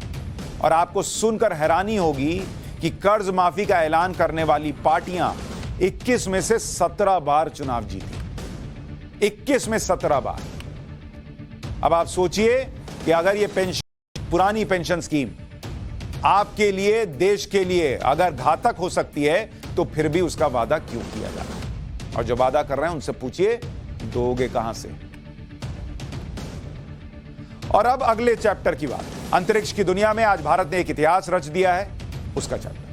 और आपको सुनकर हैरानी होगी कि कर्ज माफी का ऐलान करने वाली पार्टियां 21 में से 17 बार चुनाव जीती। 21 में 17 बार। अब आप सोचिए कि अगर ये पुरानी पेंशन स्कीम आपके लिए, देश के लिए अगर घातक हो सकती है तो फिर भी उसका वादा क्यों किया जा रहा है? और जो वादा कर रहे हैं उनसे पूछिए दोगे कहां से? और अब अगले चैप्टर की बात। अंतरिक्ष की दुनिया में आज भारत ने एक इतिहास रच दिया है, उसका चैप्टर।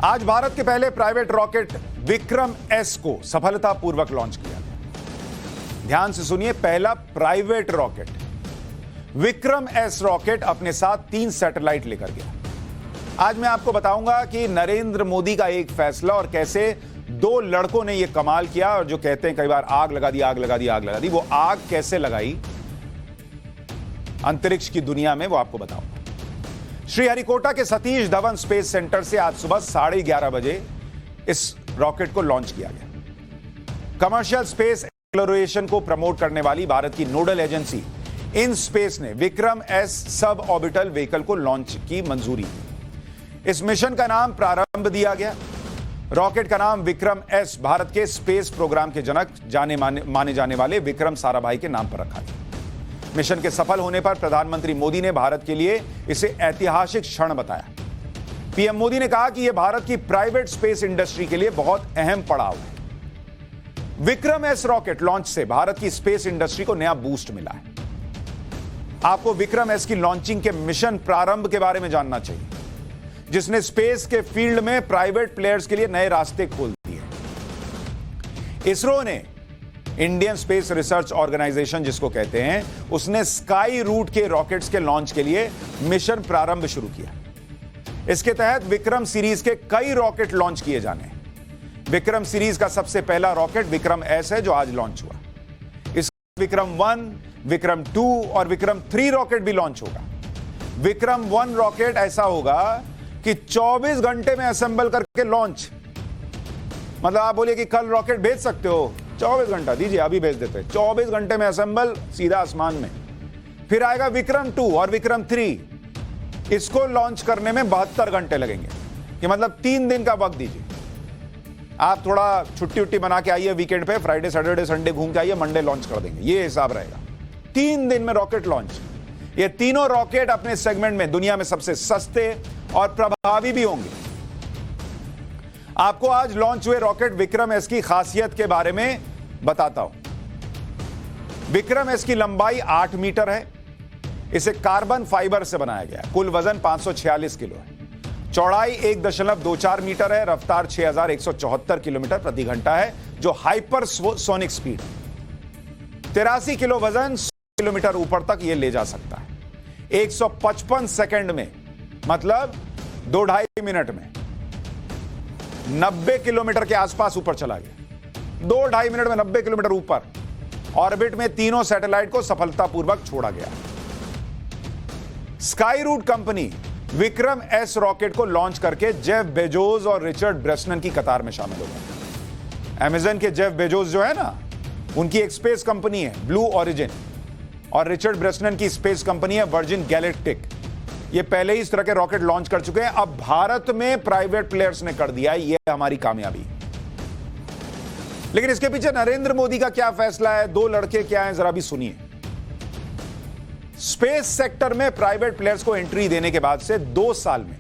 आज भारत के पहले प्राइवेट रॉकेट विक्रम एस को सफलतापूर्वक लॉन्च किया गया। ध्यान से सुनिए, पहला private rocket Vikram S rocket अपने साथ 3 सैटेलाइट लेकर गया। आज मैं आपको बताऊंगा कि नरेंद्र मोदी का एक फैसला और कैसे 2 लड़कों ने यह कमाल किया, और जो कहते हैं कई बार आग लगा दी, आग लगा दी, आग लगा दी, वो आग कैसे लगाई अंतरिक्ष की दुनिया में, वो आपको बताऊंगा। श्रीहरिकोटा के सतीश धवन स्पेस सेंटर से आज सुबह 11:30 बजे इस रॉकेट को लॉन्च किया गया। कमर्शियल स्पेस एक्सप्लोरेशन को प्रमोट करने वाली भारत की नोडल एजेंसी इन स्पेस ने Vikram S sub orbital vehicle को लॉन्च की मंजूरी दी। इस मिशन का नाम प्रारंभ दिया गया। रॉकेट का नाम विक्रम एस भारत के स्पेस प्रोग्राम के जनक माने जाने वाले विक्रम साराभाई के नाम पर रखा गया। मिशन के सफल होने पर प्रधानमंत्री मोदी ने भारत के लिए इसे ऐतिहासिक क्षण बताया। पीएम मोदी ने कहा कि यह भारत की प्राइवेट स्पेस इंडस्ट्री के लिए बहुत अहम पड़ाव है। विक्रम एस रॉकेट लॉन्च से भारत की स्पेस इंडस्ट्री को नया बूस्ट मिला है। आपको विक्रम एस की लॉन्चिंग के मिशन प्रारंभ के बारे में जानना चाहिए, जिसने स्पेस के फील्ड में प्राइवेट प्लेयर्स के लिए नए रास्ते खोल दिए। इसरो ने, इंडियन स्पेस रिसर्च ऑर्गेनाइजेशन जिसको कहते हैं, उसने स्काई रूट के रॉकेट्स के लॉन्च के लिए मिशन प्रारंभ शुरू किया। इसके तहत विक्रम सीरीज के कई रॉकेट लॉन्च किए जाने हैं। विक्रम सीरीज का सबसे पहला रॉकेट विक्रम एस है जो आज लॉन्च हुआ। इस विक्रम 1, विक्रम 2 और विक्रम 3 रॉकेट भी लॉन्च होगा। विक्रम 1 रॉकेट ऐसा होगा कि 24 घंटे में असेंबल करके लॉन्च। मतलब आप बोलिए कि कल रॉकेट भेज सकते हो, 24 घंटा दीजिए, अभी भेज देते हैं। 24 घंटे में असेंबल, सीधा आसमान में। फिर आएगा विक्रम 2 और विक्रम 3, इसको लॉन्च करने में 72 घंटे लगेंगे, कि मतलब 3 दिन का वक्त दीजिए। आप थोड़ा छुट्टी उट्टी बना के आइए वीकेंड पे, फ्राइडे सैटरडे संडे घूम के आइए, मंडे लॉन्च कर देंगे, ये हिसाब रहेगा। 3 दिन में रॉकेट लॉन्च। ये तीनों रॉकेट अपने सेगमेंट में दुनिया में सबसे सस्ते और प्रभावी भी होंगे। आपको आज लॉन्च हुए रॉकेट विक्रम एस की खासियत के बारे में बताता हूं। विक्रम एस की लंबाई 8 मीटर है। इसे कार्बन फाइबर से बनाया गया है। कुल वजन 546 किलो है। चौड़ाई 1.24 मीटर है। रफ्तार 6174 किलोमीटर प्रति घंटा है, जो हाइपरसोनिक स्पीड। 83 किलो वजन 100 किलोमीटर ऊपर तक यह ले जा सकता है। 155 सेकंड में, मतलब 2-2.5 मिनट में 90 किलोमीटर के आसपास ऊपर चला गया। 2-2.5 मिनट में 90 किलोमीटर ऊपर। ऑर्बिट में तीनों सैटेलाइट को सफलतापूर्वक छोड़ा गया। Skyroot company Vikram S rocket को लॉन्च करके जेफ बेजोस और रिचर्ड ब्रेसनन की कतार में शामिल हो गया। अमेज़न के जेफ बेजोस जो है ना, उनकी एक स्पेस कंपनी है ब्लू ओरिजिन, और रिचर्ड ब्रेसनन की स्पेस कंपनी है वर्जिन गैलेक्टिक। ये पहले ही इस तरह के रॉकेट लॉन्च कर चुके हैं। अब भारत में प्राइवेट प्लेयर्स ने कर दिया है। ये हमारी कामयाबी। लेकिन इसके पीछे नरेंद्र मोदी का क्या फैसला है, 2 लड़के क्या हैं, जरा भी सुनिए। स्पेस सेक्टर में प्राइवेट प्लेयर्स को एंट्री देने के बाद से 2 साल में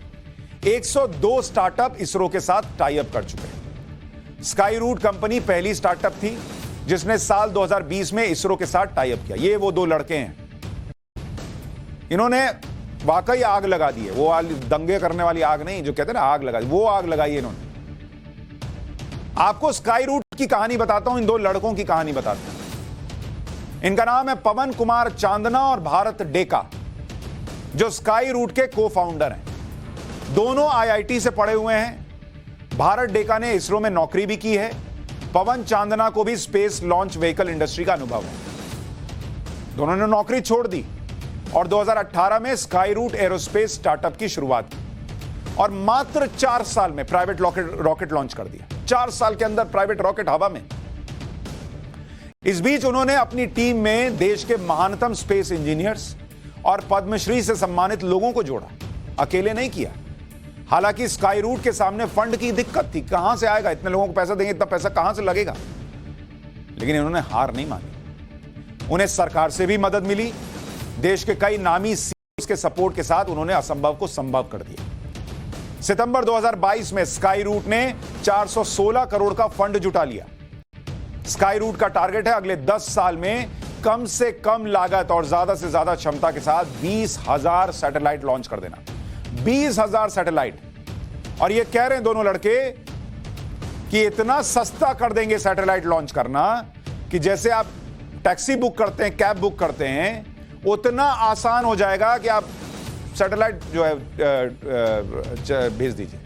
102 स्टार्टअप इसरो के साथ टाई अप कर चुके हैं। स्काई रूट कंपनी पहली स्टार्टअप थी जिसने साल 2020 में इसरो के साथ टाई अप किया। ये वो 2 लड़के हैं। इन्होंने वाकई आग लगा दी है। वो दंगे करने वाली आग नहीं, जो कहते हैं ना आग लगा दी, वो आग लगाई है इन्होंने। आपको स्काई रूट की कहानी बताता हूं, इन 2 लड़कों की कहानी बताता हूं। इनका नाम है पवन कुमार चांदना और भारत डेका, जो स्काई रूट के को फाउंडर हैं। दोनों आईआईटी से पढ़े हुए हैं। भारत डेका ने इसरो में नौकरी भी की है। पवन चांदना को भी स्पेस लॉन्च व्हीकल इंडस्ट्री का अनुभव है। दोनों ने नौकरी छोड़ दी और 2018 में स्काई रूट एरोस्पेस स्टार्टअप की शुरुआत की और मात्र 4 साल में प्राइवेट रॉकेट लॉन्च कर दिया। 4 साल के अंदर प्राइवेट रॉकेट हवा में। इस बीच उन्होंने अपनी टीम में देश के महानतम स्पेस इंजीनियर्स और पद्मश्री से सम्मानित लोगों को जोड़ा। अकेले नहीं किया। हालांकि स्काई रूट के सामने फंड की दिक्कत थी। कहां से आएगा? इतने लोगों को पैसा देंगे, इतना पैसा कहां से लगेगा? लेकिन इन्होंने हार नहीं मानी। उन्हें सरकार से भी मदद मिली। देश के कई नामी सीईओ के सपोर्ट के साथ उन्होंने असंभव को संभव कर दिया। सितंबर 2022 में स्काई रूट ने 416 करोड़ का फंड जुटा लिया। स्काई रूट का टारगेट है अगले 10 साल में कम से कम लागत और ज्यादा से ज्यादा क्षमता के साथ 20,000 सैटेलाइट लॉन्च कर देना। 20,000 सैटेलाइट। और ये कह रहे हैं दोनों लड़के कि इतना सस्ता कर देंगे सैटेलाइट लॉन्च करना कि जैसे आप टैक्सी बुक करते हैं, कैब बुक करते हैं, उतना आसान हो जाएगा कि आप सैटेलाइट जो है भेज दीजिए।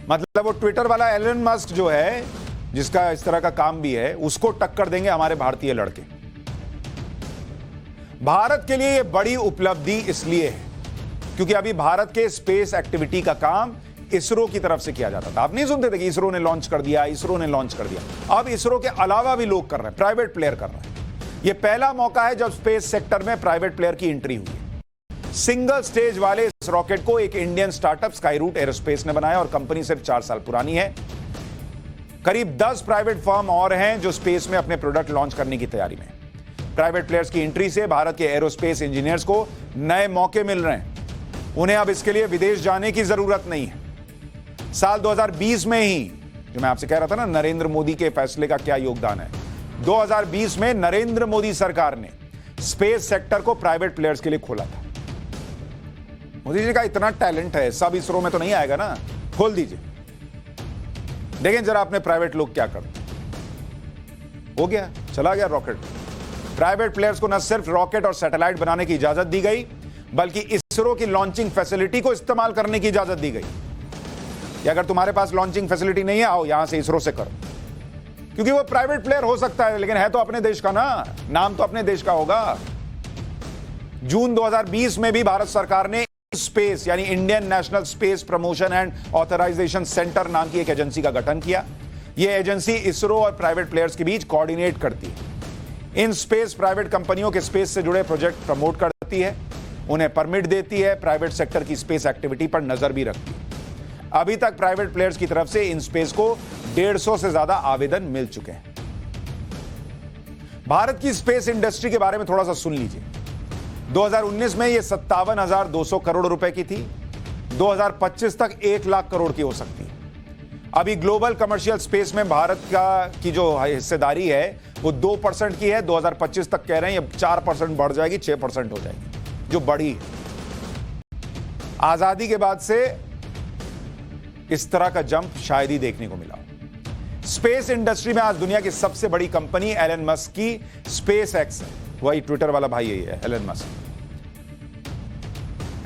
मतलब वो ट्विटर वाला एलन मस्क जो है, जिसका इस तरह का काम भी है, उसको टक्कर देंगे हमारे भारतीय लड़के। भारत के लिए यह बड़ी उपलब्धि इसलिए है क्योंकि अभी भारत के स्पेस एक्टिविटी का काम इसरो की तरफ से किया जाता था। आप नहीं सुनते थे कि इसरो ने लॉन्च कर दिया, इसरो ने लॉन्च कर दिया। अब इसरो के अलावा भी लोग कर रहे हैं, प्राइवेट प्लेयर कर रहे हैं। यह पहला मौका है जब स्पेस सेक्टर में प्राइवेट प्लेयर की एंट्री हुई है। सिंगल स्टेज वाले इस रॉकेट को एक Indian startup Skyroot aerospace ने बनाया और कंपनी सिर्फ 4 साल पुरानी है। करीब 10 प्राइवेट फर्म और हैं जो स्पेस में अपने प्रोडक्ट लॉन्च करने की तैयारी में। प्राइवेट प्लेयर्स की एंट्री से भारत के एरोस्पेस इंजीनियर्स को नए मौके मिल रहे हैं। उन्हें अब इसके लिए विदेश जाने की जरूरत नहीं है। साल 2020 में ही, जो मैं आपसे कह रहा था ना, नरेंद्र मोदी के फैसले का क्या योगदान है, 2020 में नरेंद्र मोदी सरकार ने स्पेस सेक्टर को प्राइवेट प्लेयर्स के लिए खोला था। मोदी जी का इतना टैलेंट है, सब इसरो में तो नहीं आएगा ना, खोल दीजिए। देखें जरा अपने प्राइवेट लोग क्या करते। हो गया, चला गया रॉकेट। प्राइवेट प्लेयर्स को न सिर्फ रॉकेट और सैटेलाइट बनाने की इजाजत दी गई, बल्कि इसरो की लॉन्चिंग फैसिलिटी को इस्तेमाल करने की इजाजत दी गई कि अगर तुम्हारे पास लॉन्चिंग फैसिलिटी नहीं है, आओ यहां से इसरो से करो। क्योंकि वो प्राइवेट प्लेयर हो सकता है, लेकिन है तो अपने देश का ना, नाम तो अपने देश का होगा। जून 2020 में भी भारत सरकार ने स्पेस यानी Indian National Space Promotion and Authorisation Centre नाम की एक एजेंसी का गठन किया। यह एजेंसी इसरो और प्राइवेट प्लेयर्स के बीच कोऑर्डिनेट करती है। इन स्पेस प्राइवेट कंपनियों के स्पेस से जुड़े प्रोजेक्ट प्रमोट करती है, उन्हें परमिट देती है, प्राइवेट सेक्टर की स्पेस एक्टिविटी पर नजर भी रखती है। अभी तक प्राइवेट प्लेयर्स की तरफ से इन स्पेस को 150 से ज्यादा आवेदन मिल चुके हैं। भारत की स्पेस इंडस्ट्री के बारे में थोड़ा सा सुन लीजिए। 2019 में यह 57,200 करोड़ रुपए की थी। 2025 तक 1 लाख करोड़ की हो सकती है। अभी ग्लोबल कमर्शियल स्पेस में भारत की जो हिस्सेदारी है वो 2% की है। 2025 तक कह रहे हैं ये 4% बढ़ जाएगी, 6% हो जाएगी, जो बढ़ी है। आजादी के बाद से इस तरह का जंप शायद ही देखने को मिला। स्पेस इंडस्ट्री में आज दुनिया की सबसे बड़ी कंपनी एलन मस्क की स्पेस एक्स है। वही ट्विटर वाला भाई यही है, एलन मस्क।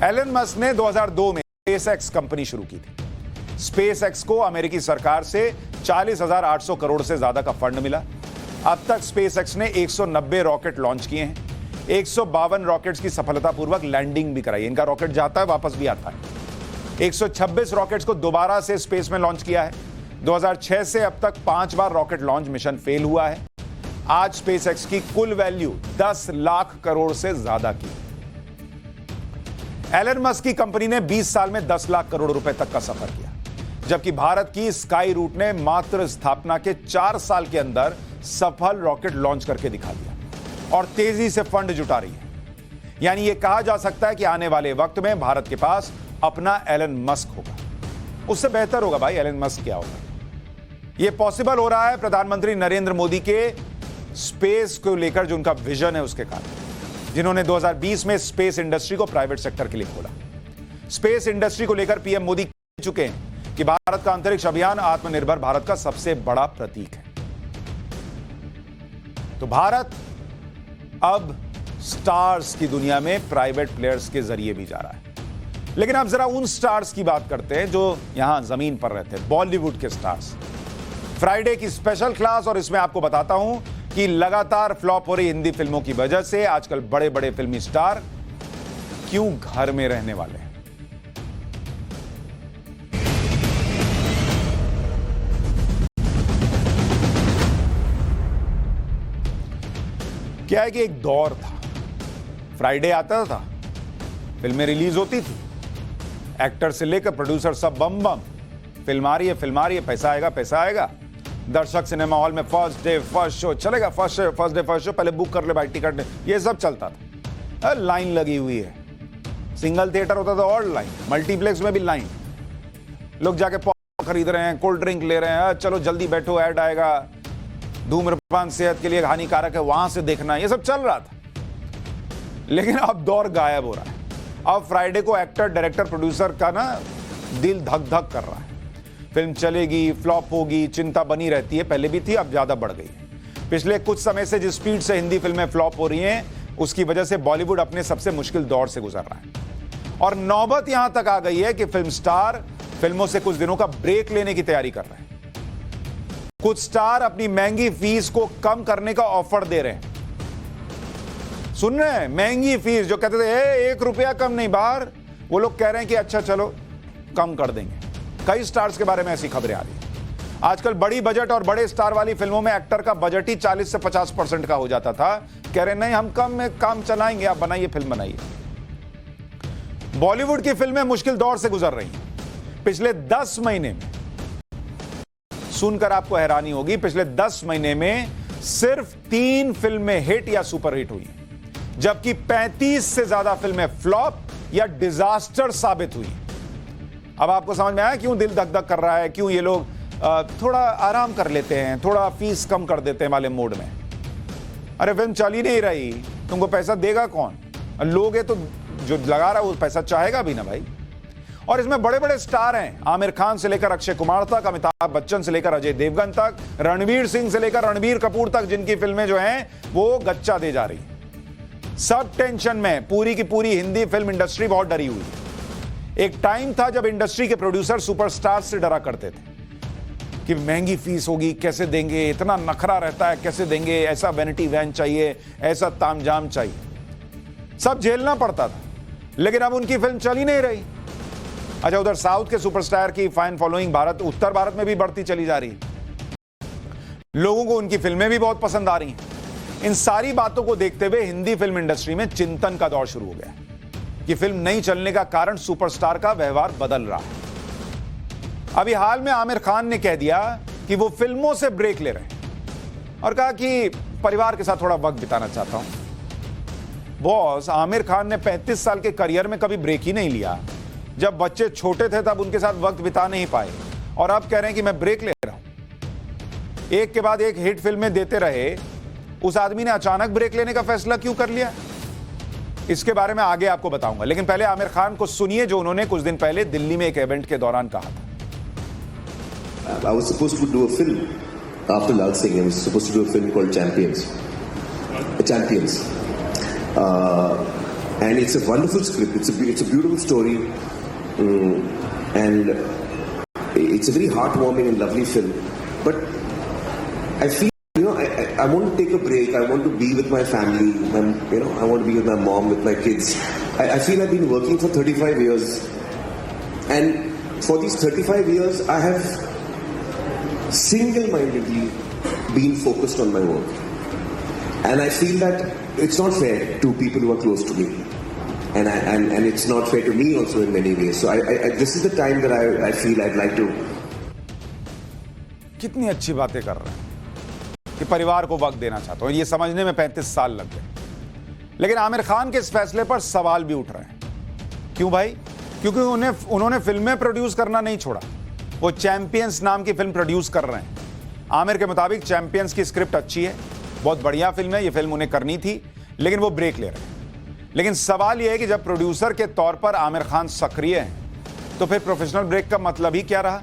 एलन मस्क ने 2002 में स्पेस एक्स कंपनी शुरू की थी। स्पेस एक्स को अमेरिकी सरकार से 40,800 करोड़ से ज्यादा का फंड मिला। अब तक स्पेस एक्स ने 190 रॉकेट लॉन्च किए हैं। 152 रॉकेट्स की सफलतापूर्वक लैंडिंग भी कराई। इनका रॉकेट जाता है, वापस भी आता है। 126 रॉकेट्स को दोबारा से स्पेस में लॉन्च किया है। 2006 से अब तक 5 बार रॉकेट लॉन्च मिशन फेल हुआ है। आज स्पेस एक्स की कुल वैल्यू 10 लाख करोड़ से ज्यादा की। एलन मस्क की कंपनी ने 20 साल में 10 लाख करोड़ रुपए तक का सफर किया, जबकि भारत की स्काई रूट ने मात्र स्थापना के 4 साल के अंदर सफल रॉकेट लॉन्च करके दिखा दिया और तेजी से फंड जुटा रही है। यानी यह कहा जा सकता है कि आने वाले वक्त में भारत के पास अपना एलन मस्क होगा। उससे बेहतर होगा भाई, एलन मस्क क्या होगा। यह पॉसिबल हो रहा है प्रधानमंत्री नरेंद्र मोदी के स्पेस को लेकर जो उनका विजन है उसके कारण, जिन्होंने 2020 में स्पेस इंडस्ट्री को प्राइवेट सेक्टर के लिए खोला। स्पेस इंडस्ट्री को लेकर पीएम मोदी कह चुके हैं कि भारत का अंतरिक्ष अभियान आत्मनिर्भर भारत का सबसे बड़ा प्रतीक है। तो भारत अब स्टार्स की दुनिया में प्राइवेट प्लेयर्स के जरिए भी जा रहा है। लेकिन अब जरा उन स्टार्स की बात करते हैं जो यहां जमीन पर रहते हैं, बॉलीवुड के स्टार्स। फ्राइडे की स्पेशल क्लास, और इसमें आपको बताता हूं कि लगातार फ्लॉप हो रही हिंदी फिल्मों की वजह से आजकल बड़े बड़े फिल्मी स्टार क्यों घर में रहने वाले हैं। क्या है कि एक दौर था, फ्राइडे आता था, फिल्में रिलीज होती थी, एक्टर से लेकर प्रोड्यूसर सब बम बम, फिल्म आ रही है, पैसा आएगा। दर्शक सिनेमा हॉल में फर्स्ट डे फर्स्ट शो चलेगा, फर्स्ट डे फर्स्ट शो, पहले बुक कर ले भाई टिकट, ये सब चलता था। लाइन लगी हुई है, सिंगल थिएटर होता था और लाइन, मल्टीप्लेक्स में भी लाइन, लोग जाके पॉपकॉर्न खरीद रहे हैं, कोल्ड ड्रिंक ले रहे हैं, चलो जल्दी बैठो ऐड आएगा, धूम्रपान सेहत के लिए हानिकारक है, वहां से देखना, ये सब चल रहा था। लेकिन अब दौर गायब हो रहा है। अब फ्राइडे को एक्टर डायरेक्टर प्रोड्यूसर का ना दिल धक धक कर रहा है। फिल्म चलेगी, फ्लॉप होगी, चिंता बनी रहती है, पहले भी थी, अब ज्यादा बढ़ गई है। पिछले कुछ समय से जिस स्पीड से हिंदी फिल्में फ्लॉप हो रही हैं, उसकी वजह से बॉलीवुड अपने सबसे मुश्किल दौर से गुजर रहा है। और नौबत यहां तक आ गई है कि फिल्म स्टार फिल्मों से कुछ दिनों का ब्रेक लेने की तैयारी कर रहे हैं। कुछ स्टार अपनी महंगी फीस को कम करने का ऑफर दे रहे हैं। सुन रहे हैं, महंगी फीस, जो कहते थे 1 रुपया कम नहीं बाहर, वो लोग कह रहे हैं कि अच्छा चलो कम कर देंगे। कई स्टार्स के बारे में ऐसी खबरें आ रही हैं। आजकल बड़ी बजट और बड़े स्टार वाली फिल्मों में एक्टर का बजट ही 40 से 50% का हो जाता था। कह रहे नहीं, हम कम में काम चलाएंगे, आप बनाइए, फिल्म बनाइए। बॉलीवुड की फिल्में मुश्किल दौर से गुजर रही हैं। पिछले 10 महीने में, सुनकर आपको हैरानी होगी, पिछले 10 महीने में सिर्फ 3 फिल्में हिट या सुपर हिट हुई, जबकि 35 से ज्यादा फिल्में फ्लॉप या डिजास्टर साबित हुई। अब आपको समझ में आया क्यों दिल धक धक कर रहा है, क्यों ये लोग थोड़ा आराम कर लेते हैं, थोड़ा फीस कम कर देते हैं वाले मोड में। अरे फिल्म चल ही नहीं रही, तुमको पैसा देगा कौन? लोग है तो जो लगा रहा है वो पैसा चाहेगा भी ना भाई। और इसमें बड़े बड़े स्टार हैं, आमिर खान से लेकर अक्षय कुमार तक, अमिताभ बच्चन से लेकर अजय देवगन तक, रणवीर सिंह से लेकर रणबीर कपूर तक, जिनकी फिल्में जो हैं वो गच्चा दे जा रही। सब टेंशन में, पूरी की पूरी हिंदी फिल्म इंडस्ट्री बहुत डरी हुई है। एक टाइम था जब इंडस्ट्री के प्रोड्यूसर सुपरस्टार से डरा करते थे कि महंगी फीस होगी, कैसे देंगे, इतना नखरा रहता है, कैसे देंगे, ऐसा वैनिटी वैन चाहिए, ऐसा तामझाम चाहिए, सब झेलना पड़ता था। लेकिन अब उनकी फिल्म चल ही नहीं रही। अच्छा, उधर साउथ के सुपरस्टार की फैन फॉलोइंग उत्तर भारत में भी बढ़ती चली जा रही है। लोगों को उनकी फिल्में भी बहुत पसंद आ रही हैं। इन सारी बातों को देखते हुए हिंदी फिल्म इंडस्ट्री में चिंतन का दौर शुरू हो गया कि फिल्म नहीं चलने का कारण सुपरस्टार का व्यवहार बदल रहा है। अभी हाल में आमिर खान ने कह दिया कि वो फिल्मों से ब्रेक ले रहे हैं और कहा कि परिवार के साथ थोड़ा वक्त बिताना चाहता हूं। बॉस, आमिर खान ने 35 साल के करियर में कभी ब्रेक ही नहीं लिया। जब बच्चे छोटे थे तब उनके साथ वक्त बिता नहीं पाए, और अब कह रहे हैं कि मैं ब्रेक ले रहा हूं। एक के बाद एक हिट फिल्में देते रहे, उस आदमी ने अचानक ब्रेक लेने का फैसला क्यों कर लिया, इसके बारे में आगे आपको बताऊंगा। लेकिन पहले आमिर खान को सुनिए जो उन्होंने कुछ दिन पहले दिल्ली में एक इवेंट के दौरान कहा था। I was supposed to do a film after Lal Singh. I was supposed to do a film called Champions. And it's a wonderful script. It's a beautiful story, and it's a very heartwarming and lovely film. But I feel, I want to take a break. I want to be with my family. I want to be with my mom, with my kids. I feel I've been working for 35 years, and for these 35 years, I have single-mindedly been focused on my work, and I feel that it's not fair to people who are close to me, and it's not fair to me also in many ways. So this is the time that I feel I'd like to. कितनी अच्छी बातें कर रहे हैं कि परिवार को वक्त देना चाहता हूं। ये समझने में 35 साल लग गए। लेकिन आमिर खान के इस फैसले पर सवाल भी उठ रहे हैं। क्यों भाई? क्योंकि उन्होंने फिल्में प्रोड्यूस करना नहीं छोड़ा। वो चैंपियंस नाम की फिल्म प्रोड्यूस कर रहे हैं। आमिर के मुताबिक चैंपियंस की स्क्रिप्ट अच्छी है, बहुत बढ़िया फिल्म है, ये फिल्म उन्हें करनी थी, लेकिन वो ब्रेक ले रहे हैं। लेकिन सवाल यह है कि जब प्रोड्यूसर के तौर पर आमिर खान सक्रिय हैं, तो फिर प्रोफेशनल ब्रेक का मतलब ही क्या रहा?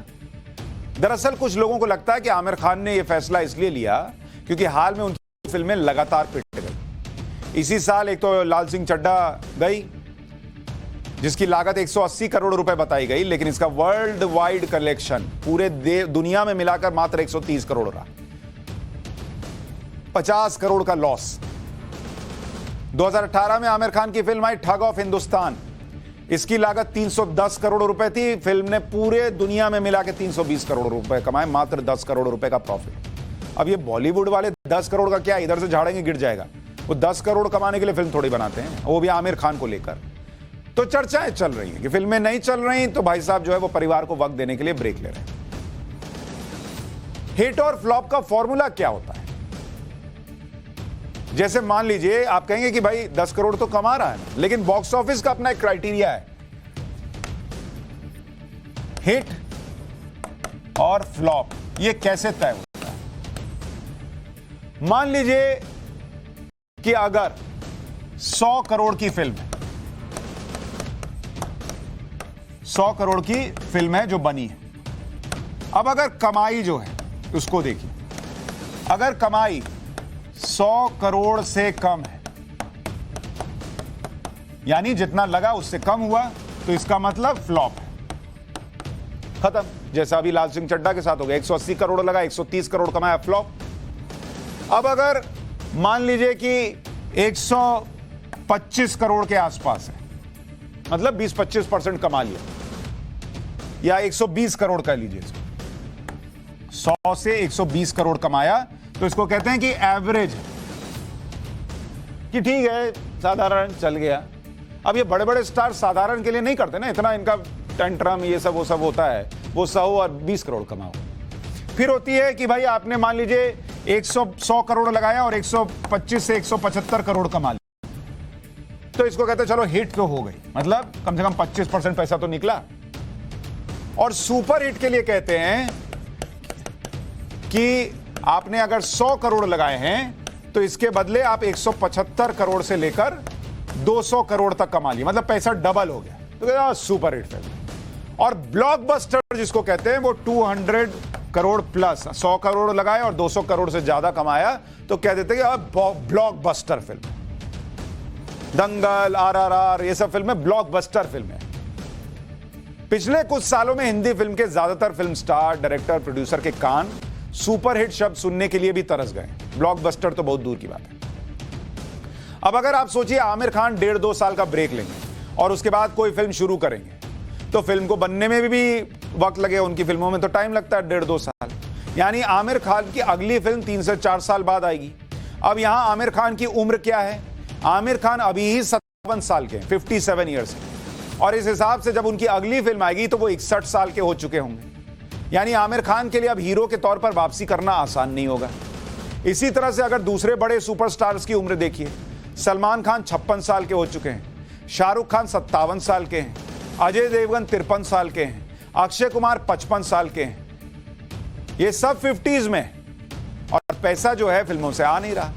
दरअसल कुछ लोगों को लगता है कि आमिर खान ने यह फैसला इसलिए लिया क्योंकि हाल में उनकी फिल्में लगातार पिट गई। इसी साल एक तो लाल सिंह चड्ढा गई, जिसकी लागत 180 करोड़ रुपए बताई गई, लेकिन इसका वर्ल्ड वाइड कलेक्शन पूरे दुनिया में मिलाकर मात्र 130 करोड़ रहा। 50 करोड़ का लॉस। 2018 में आमिर खान की फिल्म आई ठग ऑफ हिंदुस्तान। इसकी लागत 310 करोड़ रुपए थी। फिल्म ने पूरे दुनिया में मिला के 320 करोड़ रुपए कमाए, मात्र 10 करोड़ रुपए का प्रॉफिट। अब ये बॉलीवुड वाले 10 करोड़ का क्या, इधर से झाड़ेंगे गिर जाएगा। वो 10 करोड़ कमाने के लिए फिल्म थोड़ी बनाते हैं, वो भी आमिर खान को लेकर। तो चर्चाएं चल रही हैं कि फिल्में नहीं चल रही, तो भाई साहब जो है वो परिवार को वक्त देने के लिए ब्रेक ले रहे हैं। हिट और फ्लॉप का फॉर्मूला क्या होता है? जैसे मान लीजिए आप कहेंगे कि भाई 10 करोड़ तो कमा रहा है, लेकिन बॉक्स ऑफिस का अपना एक क्राइटेरिया है। हिट और फ्लॉप ये कैसे तय होता है? मान लीजिए कि अगर 100 करोड़ की फिल्म है, 100 करोड़ की फिल्म है जो बनी है। अब अगर कमाई जो है उसको देखिए, अगर कमाई 100 करोड़ से कम है, यानी जितना लगा उससे कम हुआ, तो इसका मतलब फ्लॉप है, खत्म। जैसा अभी लाल सिंह चड्ढा के साथ हो गया, 180 करोड़ लगा, 130 करोड़ कमाया, फ्लॉप। अब अगर मान लीजिए कि 125 करोड़ के आसपास है, मतलब 20-25% कमा लिया, या 120 करोड़ कह लीजिए, 100 से 120 करोड़ कमाया, तो इसको कहते हैं कि एवरेज है, कि ठीक है, साधारण चल गया। अब ये बड़े बड़े स्टार साधारण के लिए नहीं करते ना, इतना इनका टेंट्रम ये सब वो सब होता है, वो 100 और 20 करोड़ कमाओ। फिर होती है कि भाई आपने मान लीजिए 100 करोड़ लगाया और 125 से 175 करोड़ कमा लिया, तो इसको कहते हैं चलो हिट तो हो गई, मतलब कम से कम 25% पैसा तो निकला। और सुपर हिट के लिए कहते हैं कि आपने अगर 100 करोड़ लगाए हैं तो इसके बदले आप 175 करोड़ से लेकर 200 करोड़ तक कमा लिए, मतलब पैसा डबल हो गया, तो कहते सुपर हिट फिल्म। और ब्लॉकबस्टर जिसको कहते हैं वो 200 करोड़ प्लस, 100 करोड़ लगाए और 200 करोड़ से ज्यादा कमाया, तो कह देते हैं कि ब्लॉकबस्टर फिल्म। दंगल, RRR ये सब फिल्में ब्लॉकबस्टर फिल्म है। पिछले कुछ सालों में हिंदी फिल्म के ज्यादातर फिल्म स्टार, डायरेक्टर, प्रोड्यूसर के कान सुपरहिट शब्द सुनने के लिए भी तरस गए, ब्लॉकबस्टर तो बहुत दूर की बात है। अब अगर आप सोचिए आमिर खान 1.5-2 साल का ब्रेक लेंगे और उसके बाद कोई फिल्म शुरू करेंगे, तो फिल्म को बनने में भी वक्त लगेगा। उनकी फिल्मों में तो टाइम लगता है 1.5-2 साल, यानी आमिर खान की अगली फिल्म 3 से 4 साल बाद आएगी। अब यहां आमिर खान की उम्र क्या है? आमिर खान अभी ही 57 साल के हैं, 57 ईयर्स के, और इस हिसाब से जब उनकी अगली फिल्म आएगी तो वो 61 साल के हो चुके होंगे। यानी आमिर खान के लिए अब हीरो के तौर पर वापसी करना आसान नहीं होगा। इसी तरह से अगर दूसरे बड़े सुपरस्टार्स की उम्र देखिए, सलमान खान 56 साल के हो चुके हैं, शाहरुख खान 57 साल के हैं, अजय देवगन 53 साल के हैं, अक्षय कुमार 55 साल के हैं। ये सब 50s में, और पैसा जो है फिल्मों से आ नहीं रहा।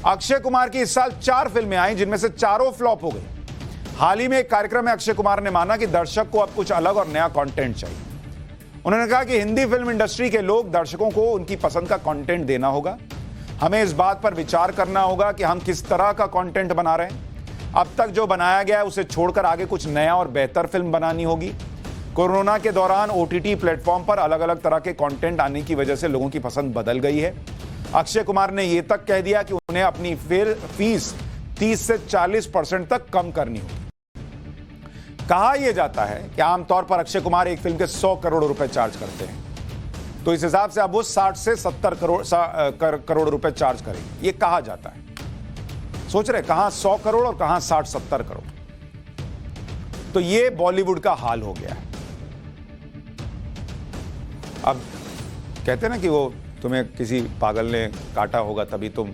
अक्षय कुमार की इस साल 4 फिल्में आई, जिनमें से चारों फ्लॉप हो गई। हाल ही में एक कार्यक्रम में अक्षय कुमार ने माना कि दर्शक को अब कुछ अलग और नया कंटेंट चाहिए। उन्होंने कहा कि हिंदी फिल्म इंडस्ट्री के लोग, दर्शकों को उनकी पसंद का कंटेंट देना होगा। हमें इस बात पर विचार करना होगा कि हम किस तरह का कंटेंट बना रहे हैं। अब तक जो बनाया गया है उसे छोड़कर आगे कुछ नया और बेहतर फिल्म बनानी होगी। कोरोना के दौरान OTT प्लेटफॉर्म पर अलग अलग तरह के कंटेंट आने की वजह से लोगों की पसंद बदल गई है। अक्षय कुमार ने यह तक कह दिया कि उन्हें अपनी फीस 30 से 40% तक कम करनी होगी। कहा यह जाता है कि आमतौर पर अक्षय कुमार एक फिल्म के 100 करोड़ रुपए चार्ज करते हैं, तो इस हिसाब से अब वो 60 से 70 करोड़ रुपए चार्ज करेंगे, ये कहा जाता है। सोच रहे कहां 100 करोड़ और कहां 60-70 करोड़। तो ये बॉलीवुड का हाल हो गया है। अब कहते हैं ना कि वो तुम्हें किसी पागल ने काटा होगा तभी तुम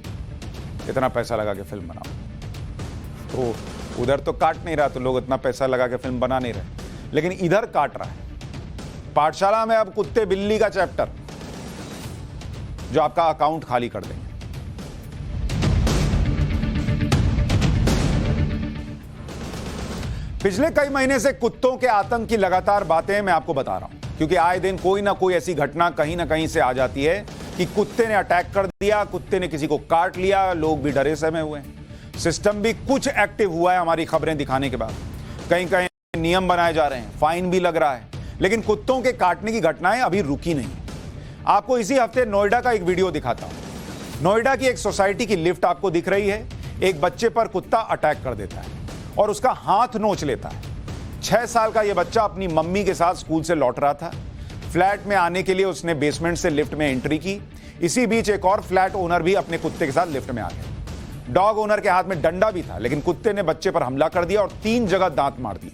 इतना पैसा लगा के फिल्म बनाओ। तो उधर तो काट नहीं रहा, तो लोग इतना पैसा लगा के फिल्म बना नहीं रहे, लेकिन इधर काट रहा है। पाठशाला में अब कुत्ते बिल्ली का चैप्टर, जो आपका अकाउंट खाली कर देंगे। पिछले कई महीने से कुत्तों के आतंक की लगातार बातें मैं आपको बता रहा हूं, क्योंकि आए दिन कोई ना कोई ऐसी घटना कहीं ना कहीं से आ जाती है कि कुत्ते ने अटैक कर दिया, कुत्ते ने किसी को काट लिया, लोग भी डरे सहमे हुए हैं। सिस्टम भी कुछ एक्टिव हुआ है हमारी खबरें दिखाने के बाद। कहीं कहीं नियम बनाए जा रहे हैं, फाइन भी लग रहा है, लेकिन कुत्तों के काटने की घटनाएं अभी रुकी नहीं। आपको इसी हफ्ते नोएडा का एक वीडियो दिखाता हूं। नोएडा की एक सोसाइटी की लिफ्ट आपको दिख रही है। एक बच्चे पर कुत्ता अटैक कर देता है और उसका हाथ नोच लेता है। 6 साल का यह बच्चा अपनी मम्मी के साथ स्कूल से लौट रहा था। फ्लैट में आने के लिए उसने बेसमेंट से लिफ्ट में एंट्री की। इसी बीच एक और फ्लैट ओनर भी अपने कुत्ते के साथ लिफ्ट में आ गया। डॉग ओनर के हाथ में डंडा भी था, लेकिन कुत्ते ने बच्चे पर हमला कर दिया और 3 जगह दांत मार दिए।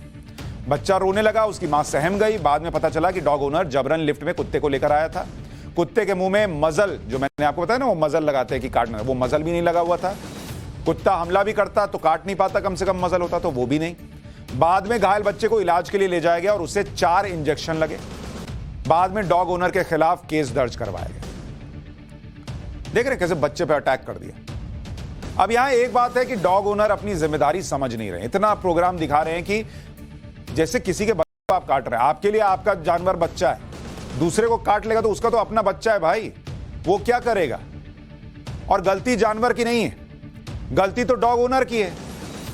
बच्चा रोने लगा, उसकी मां सहम गई। बाद में पता चला कि डॉग ओनर जबरन लिफ्ट में कुत्ते को लेकर आया था। कुत्ते के मुंह में मजल, जो मैंने आपको बताया ना वो मजल लगाते हैं कि काटना, वो मजल भी नहीं लगा हुआ था। कुत्ता हमला भी करता तो काट नहीं पाता, कम से कम मजल होता तो वो भी नहीं। बाद में घायल बच्चे को इलाज के लिए ले जाया गया और उससे 4 इंजेक्शन लगे। बाद में डॉग ओनर के खिलाफ केस दर्ज करवाया गया। देख रहे कैसे बच्चे पर अटैक कर दिया। अब यहां एक बात है कि डॉग ओनर अपनी जिम्मेदारी समझ नहीं रहे। इतना प्रोग्राम दिखा रहे हैं कि जैसे किसी के बच्चे को आप काट रहे हैं। आपके लिए आपका जानवर बच्चा है, दूसरे को काट लेगा तो उसका तो अपना बच्चा है भाई, वो क्या करेगा। और गलती जानवर की नहीं है, गलती तो डॉग ओनर की है।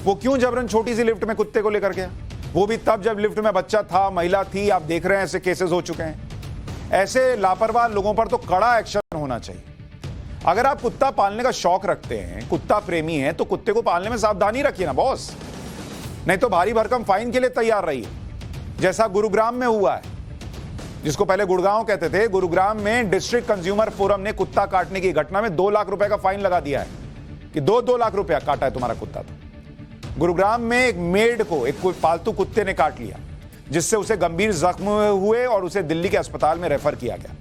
वो क्यों जबरन छोटी सी लिफ्ट में कुत्ते को लेकर गया, वो भी तब जब लिफ्ट में बच्चा था, महिला थी। आप देख रहे हैं ऐसे केसेस हो चुके हैं। ऐसे लापरवाह लोगों पर तो कड़ा एक्शन होना चाहिए। अगर आप कुत्ता पालने का शौक रखते हैं, कुत्ता प्रेमी हैं, तो कुत्ते को पालने में सावधानी रखिए ना बॉस, नहीं तो भारी भरकम फाइन के लिए तैयार रहिए, जैसा गुरुग्राम में हुआ है, जिसको पहले गुड़गांव कहते थे। गुरुग्राम में डिस्ट्रिक्ट कंज्यूमर फोरम ने कुत्ता काटने की घटना में 2 लाख रुपए का फाइन लगा दिया है कि 2 लाख रुपया काटा है तुम्हारा कुत्ता। तो गुरुग्राम में एक मेड को एक पालतू कुत्ते ने काट लिया, जिससे उसे गंभीर जख्म हुए और उसे दिल्ली के अस्पताल में रेफर किया गया।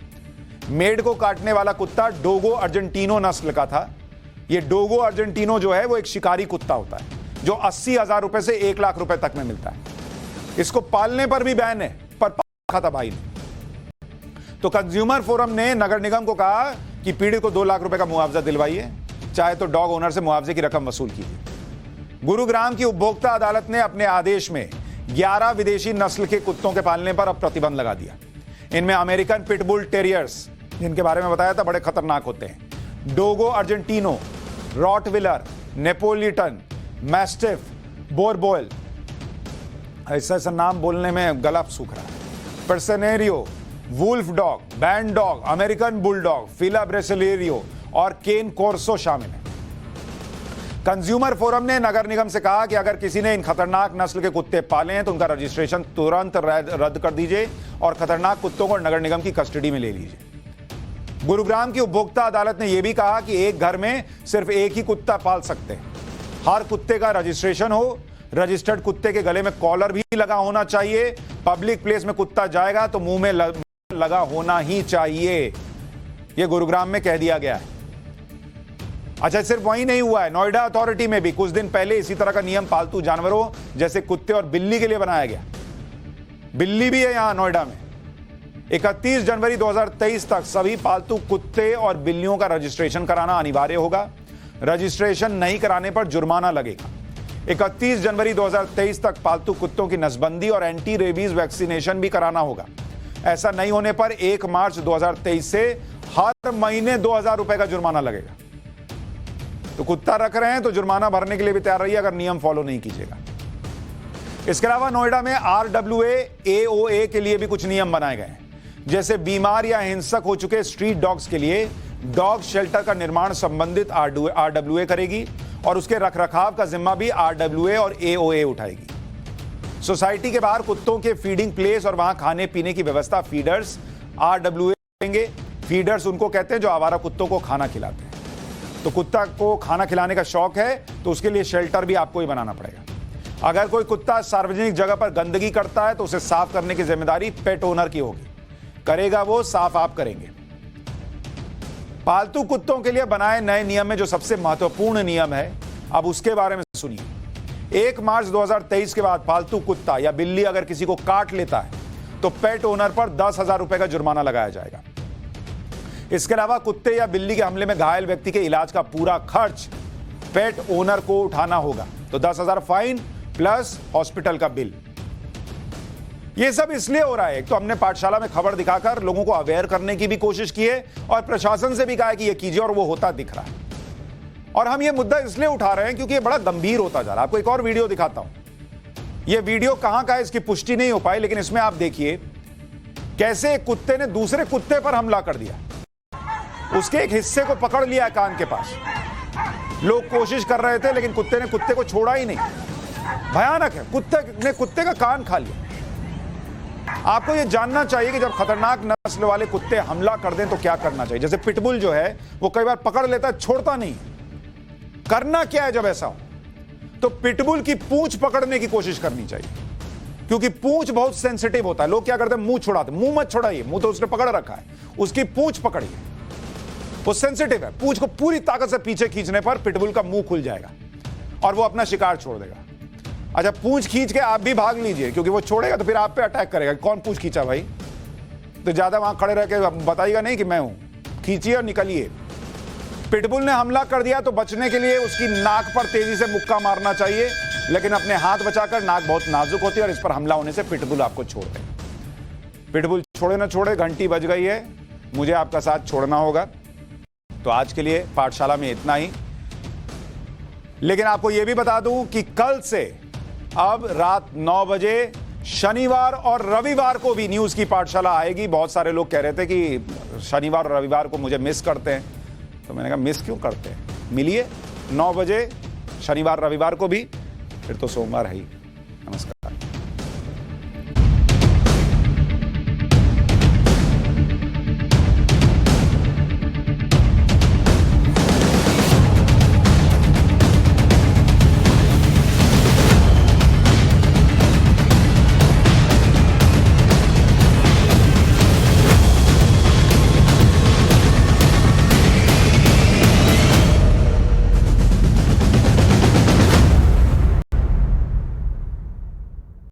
मेड को काटने वाला कुत्ता डोगो अर्जेंटीनो नस्ल का था। यह डोगो अर्जेंटीनो जो है वो एक शिकारी कुत्ता होता है, जो 80,000 रुपए से 1 लाख रुपए तक में मिलता है। इसको पालने पर भी बैन है, पर पाला था भाई ने। तो कंज्यूमर फोरम ने नगर निगम को कहा कि पीड़ित को 2 लाख रुपए का मुआवजा दिलवाइए, चाहे तो डॉग ओनर से मुआवजे की रकम वसूल कीजिए। गुरुग्राम की उपभोक्ता अदालत ने अपने आदेश में 11 विदेशी नस्ल के कुत्तों के पालने पर अब प्रतिबंध लगा दिया। इनमें अमेरिकन पिटबुल टेरियर्स, जिनके बारे में बताया था बड़े खतरनाक होते हैं, Dogo Argentino, Rottweiler, Neapolitan, mastiff, Boerboel, ऐसा ऐसा नाम बोलने में गला सूख रहा है, पर्सेनेरियो, wolf dog, band dog, American bulldog, Fila Brasileiro और केन कोर्सो शामिल है। कंज्यूमर फोरम ने नगर निगम से कहा कि अगर किसी ने इन खतरनाक नस्ल के कुत्ते पाले हैं तो उनका रजिस्ट्रेशन तुरंत रद्द कर दीजिए और खतरनाक कुत्तों को नगर निगम की कस्टडी में ले लीजिए। गुरुग्राम की उपभोक्ता अदालत ने यह भी कहा कि एक घर में सिर्फ एक ही कुत्ता पाल सकते हैं। हर कुत्ते का रजिस्ट्रेशन हो, रजिस्टर्ड कुत्ते के गले में कॉलर भी लगा होना चाहिए। पब्लिक प्लेस में कुत्ता जाएगा तो मुंह में लगा होना ही चाहिए, यह गुरुग्राम में कह दिया गया है। अच्छा, सिर्फ वही नहीं हुआ है, नोएडा अथॉरिटी में भी कुछ दिन पहले इसी तरह का नियम पालतू जानवरों जैसे कुत्ते और बिल्ली के लिए बनाया गया। बिल्ली भी है यहां नोएडा में। 31 जनवरी 2023 तक सभी पालतू कुत्ते और बिल्लियों का रजिस्ट्रेशन कराना अनिवार्य होगा। रजिस्ट्रेशन नहीं कराने पर जुर्माना लगेगा। 31 जनवरी 2023 तक पालतू कुत्तों की नसबंदी और एंटी रेबीज वैक्सीनेशन भी कराना होगा। ऐसा नहीं होने पर 1 मार्च 2023 से हर महीने 2,000 रुपए का जुर्माना लगेगा। तो कुत्ता रख रहे हैं तो जुर्माना भरने के लिए भी तैयार रहिए अगर नियम फॉलो नहीं कीजिएगा। इसके अलावा नोएडा में RWA, AOA के लिए भी कुछ नियम बनाए गए हैं। जैसे बीमार या हिंसक हो चुके स्ट्रीट डॉग्स के लिए डॉग शेल्टर का निर्माण संबंधित RWA करेगी और उसके रखरखाव का जिम्मा भी RWA और AOA उठाएगी। सोसाइटी के बाहर कुत्तों के फीडिंग प्लेस और वहां खाने पीने की व्यवस्था फीडर्स RWA करेंगे। फीडर्स उनको कहते हैं जो आवारा कुत्तों को खाना खिलाते हैं। तो कुत्ता को खाना खिलाने का शौक है तो उसके लिए शेल्टर भी आपको ही बनाना पड़ेगा। अगर कोई कुत्ता सार्वजनिक जगह पर गंदगी करता है तो उसे साफ करने की जिम्मेदारी पेट ओनर की होगी। करेगा वो, साफ आप करेंगे। पालतू कुत्तों के लिए बनाए नए नियम में जो सबसे महत्वपूर्ण नियम है, अब उसके बारे में सुनिए। 1 मार्च 2023 के बाद पालतू कुत्ता या बिल्ली अगर किसी को काट लेता है तो पेट ओनर पर 10,000 रुपए का जुर्माना लगाया जाएगा। इसके अलावा कुत्ते या बिल्ली के हमले में घायल व्यक्ति के इलाज का पूरा खर्च पेट ओनर को उठाना होगा। तो 10,000 फाइन प्लस हॉस्पिटल का बिल। यह सब इसलिए हो रहा है, एक तो हमने पाठशाला में खबर दिखाकर लोगों को अवेयर करने की भी कोशिश की है और प्रशासन से भी कहा कि यह कीजिए, और वो होता दिख रहा है। और हम ये मुद्दा इसलिए उठा रहे हैं क्योंकि ये बड़ा गंभीर होता जा रहा है। आपको एक और वीडियो दिखाता हूं। यह वीडियो कहां का है इसकी पुष्टि नहीं हो पाई, लेकिन इसमें आप देखिए कैसे एक कुत्ते ने दूसरे कुत्ते पर हमला कर दिया, उसके एक हिस्से को पकड़ लिया कान के पास। लोग कोशिश कर रहे थे लेकिन कुत्ते ने कुत्ते को छोड़ा ही नहीं। भयानक है, कुत्ते ने कुत्ते का कान खा लिया। आपको यह जानना चाहिए कि जब खतरनाक नस्ल वाले कुत्ते हमला कर दें तो क्या करना चाहिए। जैसे पिटबुल जो है वो कई बार पकड़ लेता है, छोड़ता नहीं। करना क्या है जब ऐसा हो? तो पिटबुल की पूंछ पकड़ने की कोशिश करनी चाहिए, क्योंकि पूंछ बहुत सेंसिटिव होता है। लोग क्या करते हैं, मुंह छुड़ाते। मुंह मत छुड़ाइए, मुंह तो उसने पकड़ रखा है, उसकी पूंछ पकड़िए, वो सेंसिटिव है। पूंछ को पूरी ताकत से पीछे खींचने पर पिटबुल का मुंह खुल जाएगा और वो अपना शिकार छोड़ देगा। अच्छा, पूंछ खींच के आप भी भाग लीजिए, क्योंकि वो छोड़ेगा तो फिर आप पे अटैक करेगा। कौन पूंछ खींचा भाई? तो ज्यादा वहां खड़े रह के बताइएगा नहीं कि मैं हूं। खींचिए और निकलिए। पिटबुल ने हमला कर दिया तो बचने के लिए उसकी नाक पर तेजी से मुक्का मारना चाहिए, लेकिन अपने हाथ बचाकर। नाक बहुत नाजुक होती है और इस पर हमला होने से पिटबुल आपको छोड़ दे। पिटबुल छोड़े ना छोड़े, घंटी बज गई है, मुझे आपका साथ छोड़ना होगा। तो आज के लिए पाठशाला में इतना ही, लेकिन आपको यह भी बता दूं कि कल से अब रात 9 बजे शनिवार और रविवार को भी न्यूज की पाठशाला आएगी। बहुत सारे लोग कह रहे थे कि शनिवार और रविवार को मुझे मिस करते हैं, तो मैंने कहा मिस क्यों करते हैं, मिलिए 9 बजे शनिवार रविवार को भी, फिर तो सोमवार है ही।